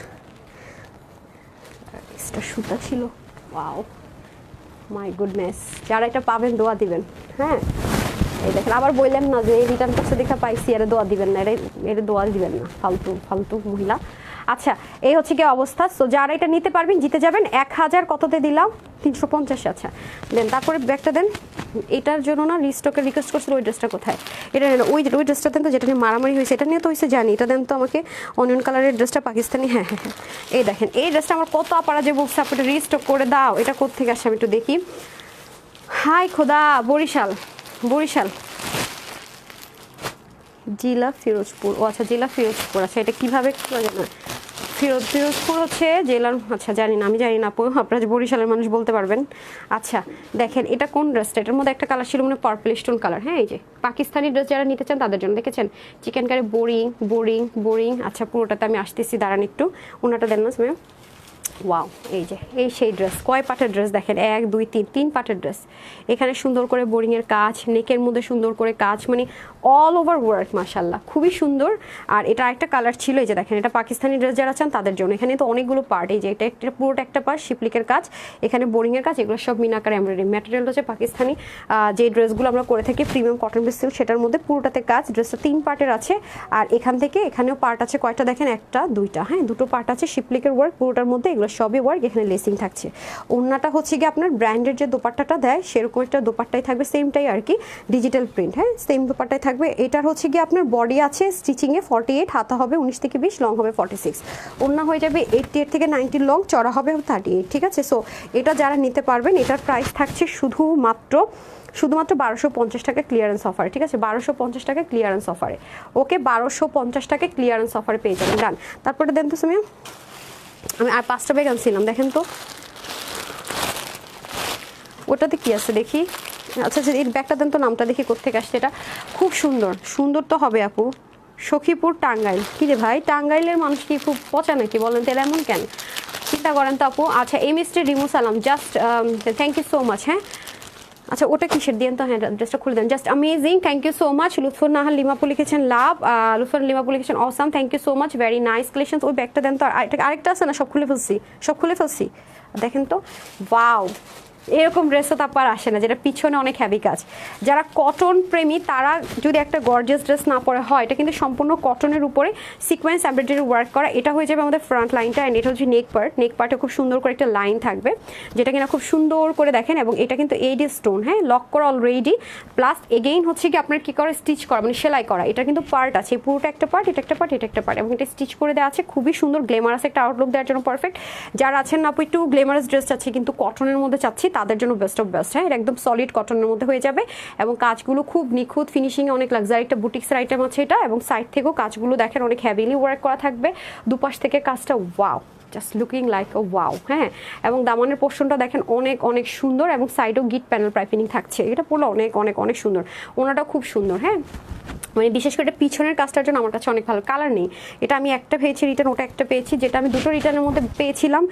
এটা সুতা ছিল, ওয়াও মাই গুডনেস। যারা এটা পাবেন দোয়া দিবেন, হ্যাঁ এই দেখেন, আবার বললেন না যে রিটার্ন করছে দেখা পাইছি এটা দোয়া দিবেন না, এটা দোয়া দিবেন না, ফালতু মহিলা। আচ্ছা এই হচ্ছে কি অবস্থা। সো যারা এটা নিতে পারবেন জিতে যাবেন। 1000 কততে দিলাম? 350। আচ্ছা দেন, তারপরে ব্যাগটা দেন। এটার জন্য না রিস্টকের রিকোয়েস্ট করছিল, ওই ড্রেসটা কোথায়? এটা ওই ড্রেসটা দেন তো, যেটা নিয়ে মারামারি হয়েছে, এটা নিয়ে তো হয়েছে জানি, এটা দেন তো আমাকে। অনিয়ন কালারের ড্রেসটা পাকিস্তানি, হ্যাঁ এই দেখেন এই ড্রেসটা আমার কত আপারা যে বলছে আপনি রিস্টক করে দাও, এটা কোত্থেকে আসে আমি একটু দেখি। হাই খোদা, বরিশাল জেলা ফিরোজপুর, ও আচ্ছা জেলা ফিরোজপুর। আচ্ছা এটা কীভাবে জানা? ফিরোজপুর হচ্ছে জেলার, আচ্ছা জানি না, আমি জানি না আপু, আপনারা যে বরিশালের মানুষ বলতে পারবেন। আচ্ছা দেখেন এটা কোন ড্রেসটা, এটার মধ্যে একটা কালার ছিল মানে পার্পল স্টোন কালার, হ্যাঁ এই যে পাকিস্তানি ড্রেস যারা নিতে চান তাদের জন্য, দেখেছেন চিকেন কারি বোরিং। আচ্ছা পুরোটাতে আমি আসতেছি, দাঁড়ান একটু, ওনাটা দেন না ম্যাম। ওয়াও, এই যে এই সেই ড্রেস, কয় পাটের ড্রেস দেখেন, 1 2 3 3 পাটের ড্রেস। এখানে সুন্দর করে বোরিংয়ের কাজ, নেকের মধ্যে সুন্দর করে কাজ, মানে অল ওভার ওয়ার্ক, মাশাল্লাহ খুবই সুন্দর। আর এটা একটা কালার ছিল, এই যে দেখেন এটা পাকিস্তানি ড্রেস যারা চান তাদের জন্য। এখানে তো অনেকগুলো পার্ট, এই যে এটা পুরোটা একটা পার্ট শিপলিকের কাজ, এখানে বোরিংয়ের কাজ, এগুলো সব মিনাকার এমব্রয়ডারি। ম্যাটেরিয়ালটা হচ্ছে পাকিস্তানি যে ড্রেসগুলো আমরা করে থাকি প্রিমিয়াম কটন বেস সিল্ক, সেটার মধ্যে পুরোটাতে কাজ। ড্রেসটা 3 পার্টের আছে, আর এখান থেকে এখানেও পার্ট আছে কয়টা দেখেন, 1টা 2টা, হ্যাঁ 2টো পার্ট আছে শিপলিকের ওয়ার্ক পুরোটার মধ্যে, এগুলো সবই ওয়ার্ক। এখানে লেসিং থাকছে। ওড়নাটা হচ্ছে কি আপনার ব্র্যান্ডের যে দোপাট্টাটা দেয় সেরকম একটা দোপাট্টাই থাকবে, সেমটাই আর কি, ডিজিটাল প্রিন্ট, হ্যাঁ সেম দোপাট্টাই থাকবে। এটার হচ্ছে কি আপনার বডি আছে স্টিচিংয়ে 48, হাতা হবে 19 থেকে 20, লং হবে 46, ওড়না হয়ে যাবে 88 থেকে 90 লং, চড়া হবে 38, ঠিক আছে? সো এটা যারা নিতে পারবেন, এটার প্রাইস থাকছে শুধুমাত্র 1250 টাকা ক্লিয়ারেন্স অফারে, ঠিক আছে? 1250 টাকা ক্লিয়ারেন্স অফারে, ওকে 1250 টাকা ক্লিয়ারেন্স অফারে পেয়ে যাবেন। ডান, তারপরে দেন তো সামিয়া, আমি আর 5টা ব্যাগ আনছিলাম, দেখেন তো ওটাতে কি আছে দেখি। আচ্ছা এই ব্যাগটা দেন তো, নামটা দেখি কোত্থেকে আসছে। এটা খুব সুন্দর তো হবে আপু। সখীপুর টাঙ্গাইল, কি রে ভাই টাঙ্গাইলের মানুষ কি খুব পচা নাকি বলেন তো, এমন কেন চিন্তা করেন তো আপু। আচ্ছা এই mister Rimu Salam, just thank you so much. হ্যাঁ আচ্ছা ওটা কিসের দিন তো, হ্যাঁ ড্রেসটা খুলে দেন, just amazing, thank you so much. Lutfar Nahar লিমাপু লিখেছেন লাভ, লুৎফর লিমাপু লিখেছেন awesome, thank you so much, very nice collection. ওই ব্যাগটা দেন তো, আরেকটা আছে না, সব খুলে ফেলছি দেখেন তো, ওয়াও এরকম ড্রেসও তো আপনার আসে না, যেটা পিছনে অনেক হ্যাভি কাজ। যারা কটন প্রেমী তারা যদি একটা গর্জিয়াস ড্রেস না পরে হয়, এটা কিন্তু সম্পূর্ণ কটনের উপরে সিকোয়েন্স এমব্রয়ডারি ওয়ার্ক করা। এটা হয়ে যাবে আমাদের ফ্রন্ট লাইনটা, অ্যান্ড এটা হচ্ছে নেক পার্টে খুব সুন্দর করে একটা লাইন থাকবে, যেটা কিনা খুব সুন্দর করে দেখেন। এবং এটা কিন্তু এইডি স্টোন, হ্যাঁ, লক করা অলরেডি, প্লাস এগেইন হচ্ছে কি আপনার কি করে স্টিচ করা, মানে সেলাই করা। এটা কিন্তু পার্ট আছে, পুরোটা একটা পার্ট, এটা একটা পার্ট, এটা একটা পার্ট, এবং এটা স্টিচ করে দেওয়া আছে। খুবই সুন্দর গ্লেমারাস একটা আউটলুক দেওয়ার জন্য পারফেক্ট। যারা আছেন না আপু একটু গ্লেমারাস ড্রেস আছে কিন্তু কটনের মধ্যে চাচ্ছি, তাদের জন্য বেস্ট অফ বেস্ট। হ্যাঁ, এটা একদম সলিড কটনের মধ্যে হয়ে যাবে, এবং কাজগুলো খুব নিখুঁত, ফিনিশিংয়ে অনেক লাক্সারি একটা বুটিক্সের আইটেম আছে এটা। এবং সাইড থেকেও কাজগুলো দেখেন অনেক হ্যাভিলি ওয়ার্ক করা থাকবে, দুপাশ থেকে কাজটা ওয়াও, জাস্ট লুকিং লাইক ও ওয়াও। হ্যাঁ, এবং দামানের পোর্শনটা দেখেন অনেক অনেক সুন্দর, এবং সাইডেও গিট প্যানেল পাইপিং থাকছে। এটা পড়লে অনেক অনেক অনেক সুন্দর, ওনাটা খুব সুন্দর। হ্যাঁ, মানে বিশেষ করে এটা পিছনের কাজটার জন্য আমার কাছে অনেক ভালো। কালার নেই, এটা আমি একটা পেয়েছি রিটার্ন, ওটা একটা পেয়েছি, যেটা আমি দুটো রিটার্নের মধ্যে পেয়েছিলাম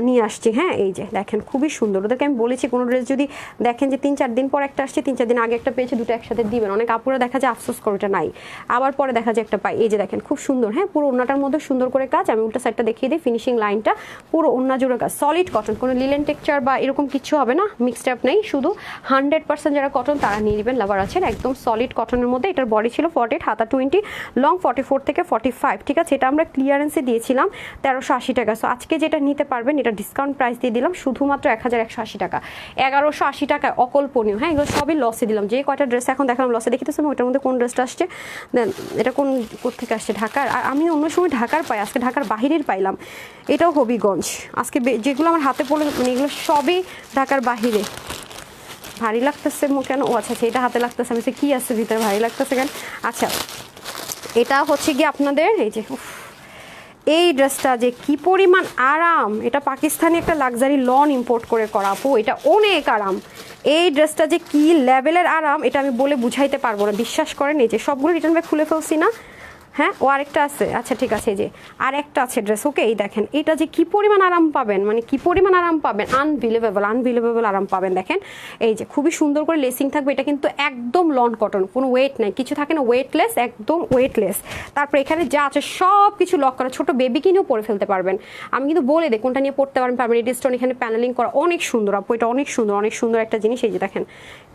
নিয়ে আসছি। হ্যাঁ, এই যে দেখেন খুবই সুন্দর। ওদেরকে আমি বলেছি কোনো ড্রেস যদি দেখেন যে 3-4 দিন পর একটা আসছে, 3-4 দিন আগে একটা পেয়েছে, দুটো একসাথে দিবেন। অনেক আপুরা দেখা যায় আফসোস করে এটা নাই, আবার পরে দেখা যায় একটা পাই। এই যে দেখেন খুব সুন্দর। হ্যাঁ, পুরো ওন্নাটার মধ্যে সুন্দর করে কাজ। আমি উল্টা সাইডটা দেখিয়ে দিই, ফিনিশিং লাইনটা পুরো ওন্না জুড়ে কাজ, সলিড কটন, কোনো লিলেন টেক্সচার বা এরকম কিছু হবে না, মিক্সড আপ নেই, শুধু 100% যারা কটন তারা নিয়ে নেবেন, লাভার আছেন। একদম সলিড কটনের মধ্যে। এটার বডি ছিল 48, হাতা 20, লং 44 থেকে 45। ঠিক আছে, এটা আমরা ক্লিয়ারেন্সে দিয়েছিলাম 1380 টাকা। সো আজকে যেটা নিতে পারবেন এটা ডিসকাউন্ট প্রাইস দিয়ে দিলাম শুধুমাত্র 1180 টাকা, 1180 টাকায় অকল্পনীয়। হ্যাঁ, এগুলো সবই লসে দিলাম। যে কয়টা ড্রেস এখন দেখালাম লসে, দেখিতেছেন ওইটার মধ্যে কোন ড্রেসটা আসছে, দেন এটা কোন কোথেকে আসছে, ঢাকার। আর আমি অন্য সময় ঢাকার পাই, আজকে ঢাকার বাহিরের পাইলাম। এটাও হবিগঞ্জ। আজকে যেগুলো আমার হাতে পড়লে মানে এগুলো সবই ঢাকার বাহিরে। ভারী লাগতেছে কেন? ও আচ্ছা আচ্ছা, এটা হাতে লাগতেছে। আমি কি আছে ভিতরে, ভারী লাগতেছে কেন? আচ্ছা, এটা হচ্ছে গিয়ে আপনাদের এই যে এই ড্রেসটা যে কি পরিমাণ আরাম, এটা পাকিস্তানি একটা লাক্সারি লন ইম্পোর্ট করে করা আপু, এটা অনেক আরাম। এই ড্রেসটা যে কি লেভেলের আরাম এটা আমি বলে বুঝাইতে পারবো না, বিশ্বাস করেন। এই যে সবগুলো রিটার্ন ব্যাগ খুলে ফেলছি না, হ্যাঁ, ও আরেকটা আছে, আচ্ছা ঠিক আছে, এই যে আর একটা আছে ড্রেস। ওকে, এই দেখেন এটা যে কি পরিমাণ আরাম পাবেন, মানে কি পরিমাণ আরাম পাবেন, আনবিলিভেবল আরাম পাবেন। দেখেন এই যে খুবই সুন্দর করে লেসিং থাকবে। এটা কিন্তু একদম লন কটন, কোনো ওয়েট নাই, কিছু থাকে না ওয়েটলেস, একদম ওয়েটলেস। তারপর এখানে যা আছে সব কিছু লক করা, ছোট বেবি কিনেও পরে ফেলতে পারবেন। আমি কিন্তু বলে দিই কোনটা নিয়ে পড়তে পারবেন। পারবেন এটি স্টোন এখানে প্যানেলিং করা, অনেক সুন্দর আপু, এটা অনেক সুন্দর, অনেক সুন্দর একটা জিনিস। এই যে দেখেন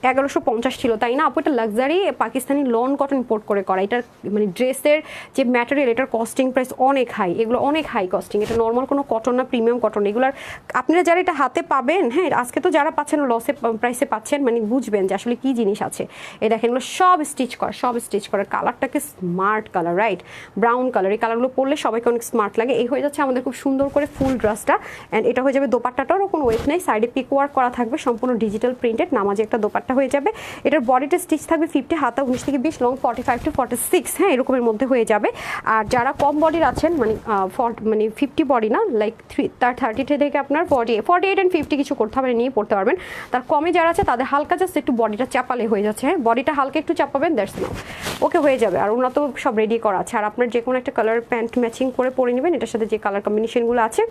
1150 ছিল, তাই না আপু? এটা luxury Pakistani loan cotton import করে করা। এটার মানে ড্রেসের যে ম্যাটেরিয়াল, এটার কস্টিং প্রাইস অনেক হাই, এগুলো অনেক হাই কস্টিং। এটা নর্মাল কোনো কটন না, প্রিমিয়াম কটন। এগুলোর আপনারা যারা এটা হাতে পাবেন, হ্যাঁ, আজকে তো যারা পাচ্ছেন লসে প্রাইসে পাচ্ছেন, মানে বুঝবেন যে আসলে কি জিনিস আছে। এই দেখেন এগুলো সব স্টিচ করা, সব স্টিচ করা। কালারটাকে smart colour, right, brown colour. এই কালারগুলো পরলে সবাইকে অনেক স্মার্ট লাগে। এই হয়ে যাচ্ছে আমাদের খুব সুন্দর করে ফুল ড্রেসটা, অ্যান্ড এটা হয়ে যাবে দোপাট্টাটারও কোনো ওয়েট নেই, সাইডে পিক ওয়ার্ক করা থাকবে, সম্পূর্ণ ডিজিটাল প্রিন্টেড নামাজে একটা দোপাট্টা হয়ে যাবে। এটার বডিটা স্টিচ থাকবে 50, হাতা 19 থেকে 20, লং 45 to 46। হ্যাঁ, এরকমের মধ্যে হয়ে যাবে। আর যারা কম বডির আছেন, মানে 50 বডি না, লাইক 30 থেকে আপনার 48 and 50 কিছু করতে হবে, নিয়ে পড়তে পারবেন। তার কমে যারা আছে তাদের হালকা জাস্ট একটু বডিটা চাপালে হয়ে যাচ্ছে। হ্যাঁ, বডিটা হালকা একটু চাপাবেন, দ্যাটস নাও, ওকে হয়ে যাবে। আর ওনারা তো সব রেডি করা আছে। আর আপনার যে কোনো একটা কালার প্যান্ট ম্যাচিং করে পরে নেবেন এটার সাথে যে কালার কম্বিনেশনগুলো আছে।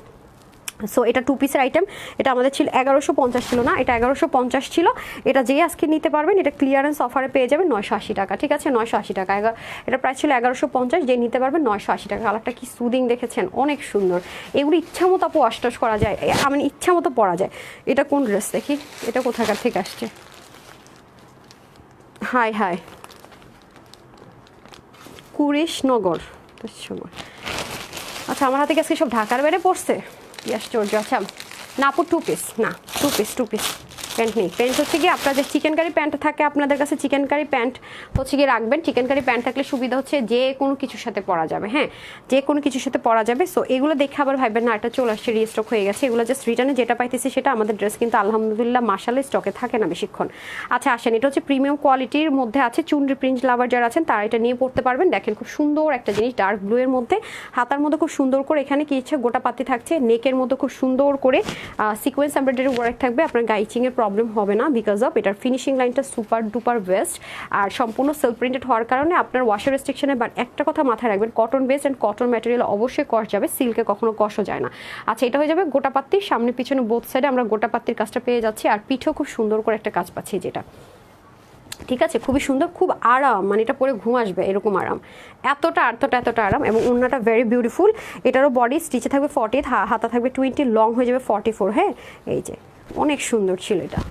সো এটা 2 পিসের আইটেম। এটা আমাদের ছিল 1150 ছিল না, এটা 1150 ছিল। এটা যেই আজকে নিতে পারবেন এটা ক্লিয়ারেন্স অফারে পেয়ে যাবেন 980 টাকা। ঠিক আছে, 980 টাকা। এটা প্রাইস ছিল 1150, যে নিতে পারবেন 980 টাকা। কালারটা কি সুদিং দেখেছেন, অনেক সুন্দর। এগুলো ইচ্ছা মতো আপু ওয়াশ করা যায়, মানে ইচ্ছা মতো পরা যায়। এটা কোন ড্রেস দেখি, এটা কোথাকার থেকে আসছে? Hi hi, Kurishnagar. আচ্ছা, আমার হাতে আজকে সব ঢাকার বাইরে পড়ছে, কি আশ্চর্য। আচ্ছা না আপু, 2 পিস না, 2 পিস প্যান্ট নেই। প্যান্ট হচ্ছে গিয়ে আপনাদের চিকেন কারি প্যান্ট থাকে আপনাদের কাছে, চিকেন কারি প্যান্ট হচ্ছে গিয়ে রাখবেন। চিকেন কারি প্যান্ট থাকলে সুবিধা হচ্ছে যে কোনো কিছুর সাথে পরা যাবে। হ্যাঁ, যে কোনো কিছুর সাথে পরা যাবে। সো এগুলো দেখে আবার ভাববেন না এটা চলে আসছে, রিস্টক হয়ে গেছে। এগুলো জাস্ট রিটার্নে যেটা পাইতেছি সেটা। আমাদের ড্রেস কিন্তু আলহামদুলিল্লাহ মাশাআল্লাহ স্টকে থাকে না বেশিক্ষণ। আচ্ছা আসেন, এটা হচ্ছে প্রিমিয়াম কোয়ালিটির মধ্যে আছে। চুনরি প্রিন্ট লাভার যারা আছেন তারা এটা নিয়ে পড়তে পারবেন। দেখেন খুব সুন্দর একটা জিনিস, ডার্ক ব্লু এর মধ্যে, হাতার মধ্যে খুব সুন্দর করে এখানে কি ইচ্ছে গোটা পাতি থাকছে। নেকের মধ্যে খুব সুন্দর করে সিকোয়েন্স এমব্রয়ডারি ওয়ার্ক থাকবে। আপনার গাইচিং এর প্রবলেম হবে না, বিকজ অফ এটার ফিনিশিং লাইনটা সুপার ডুপার বেস্ট। আর সম্পূর্ণ সেলফ প্রিন্টেড হওয়ার কারণে আপনার ওয়াশার রেস্ট্রিকশনে বা একটা কথা মাথায় রাখবেন, cotton best and cotton material অবশ্যই কষ যাবে, সিল্কে কখনো কষও যায় না। আচ্ছা, এটা হয়ে যাবে গোটা পাত্তির সামনে পিছনে বোথ সাইডে আমরা গোটা পাত্তির কাজটা পেয়ে যাচ্ছি। আর পিঠেও খুব সুন্দর করে একটা কাজ পাচ্ছি, যেটা ঠিক আছে, খুবই সুন্দর, খুব আরাম, মানে এটা পরে ঘুম আসবে এরকম আরাম, এতটা আরাম। এবং ওড়নাটা ভেরি বিউটিফুল। এটারও বডি স্টিচে থাকবে 40, হাতা থাকবে 20, লং হয়ে যাবে 44। হ্যাঁ, এই যে অনেক সুন্দর ছিল এটা,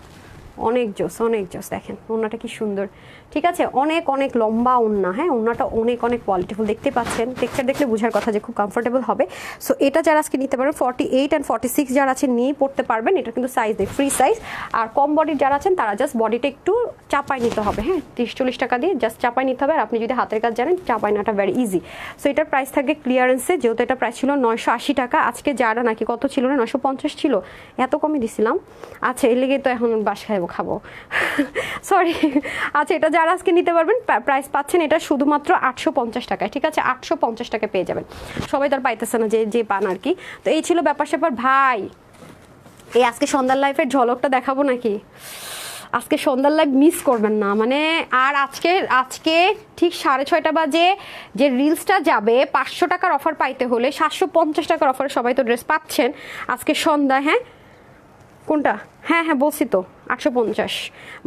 অনেক জোস, অনেক জোস। দেখেন ওড়নাটা কি সুন্দর, ঠিক আছে, অনেক অনেক লম্বা ওড়না, হ্যাঁ ওড়নাটা অনেক অনেক কোয়ালিটিফুল, দেখতে পাচ্ছেন টেক্সচার দেখলে বোঝার কথা যে খুব কমফোর্টেবল হবে। সো এটা যারা আজকে নিতে পারবেন 48 অ্যান্ড 46 যারা আছে নিয়ে পড়তে পারবেন, এটা কিন্তু সাইজ নেই, ফ্রি সাইজ। আর কম বডির যারা আছেন তারা জাস্ট বডিটা একটু চাপাই নিতে হবে, হ্যাঁ 30-40 টাকা দিয়ে জাস্ট চাপাই নিতে হবে। আর আপনি যদি হাতের কাজ জানেন চাপাই নেওয়াটা ভেরি ইজি। সো এটার প্রাইস থাকে ক্লিয়ারেন্সে, যেহেতু এটা প্রাইস ছিল 980 টাকা, আজকে যারা নাকি কত ছিল না 950 ছিল, এত কমই দিছিলাম। আচ্ছা এর লেগে তো এখন বাস খাবো সরি। আচ্ছা এটা যারা আজকে নিতে পারবেন প্রাইস পাচ্ছেন এটা শুধুমাত্র 850 টাকায়, ঠিক আছে 850 টাকায় পেয়ে যাবেন। সবাই তার পাইতেছে না যে পান আর কি। তো এই ছিল ব্যাপার স্যাপার ভাই। এই আজকে সন্ধ্যার লাইফের ঝলকটা দেখাবো নাকি? আজকে সন্ধ্যার লাইভ মিস করবেন না মানে। আর আজকে ঠিক 6:30 বাজে যে রিলসটা যাবে 500 টাকার অফার পাইতে হলে 750 টাকার অফারে সবাই তো ড্রেস পাচ্ছেন আজকে সন্ধ্যা। হ্যাঁ কোনটা? হ্যাঁ হ্যাঁ বলছি তো 850,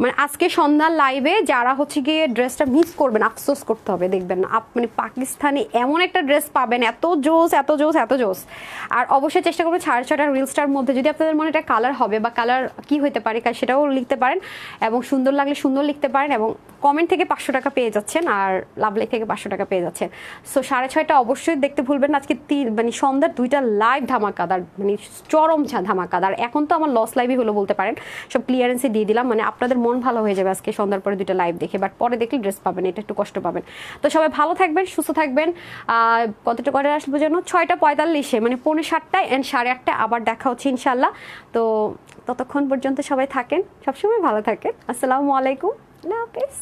মানে আজকে সন্ধ্যার লাইভে যারা হচ্ছে গিয়ে ড্রেসটা মিস করবেন আফসোস করতে হবে, দেখবেন না মানে পাকিস্তানি এমন একটা ড্রেস পাবেন, এত জোস এত জোস এত জোস। আর অবশ্যই চেষ্টা করবেন 6:30 রিলসটার মধ্যে যদি আপনাদের মনে একটা কালার হবে বা কালার কি হতে পারে সেটাও লিখতে পারেন, এবং সুন্দর লাগলে সুন্দর লিখতে পারেন, এবং কমেন্ট থেকে 500 টাকা পেয়ে যাচ্ছেন আর লাভ লাইক থেকে 500 টাকা পেয়ে যাচ্ছেন। সো 6:30 অবশ্যই দেখতে ভুলবেন না। আজকে মানে সন্ধ্যার 2টা লাইভ ধামাকাদার, মানে চরম ধামাকাদার। এখন তো আমার লস লাইভই হলো বলতে পারেন, সব ক্লিয়ারেন্সে দিয়ে দিলাম, মানে আপনাদের মন ভালো হয়ে যাবে আজকে সন্ধ্যার পরে 2টা লাইভ দেখে, বাট পরে দেখলে ড্রেস পাবেন, এটা একটু কষ্ট পাবেন। তো সবাই ভালো থাকবেন, সুস্থ থাকবেন। কতটা করে আসবো যেন 6:45, মানে 7:45 এন্ড 8:30 আবার দেখা হচ্ছে ইনশাল্লাহ। তো ততক্ষণ পর্যন্ত সবাই থাকেন, সবসময় ভালো থাকেন। আসসালামু আলাইকুম, আল্লাহ হাফেজ।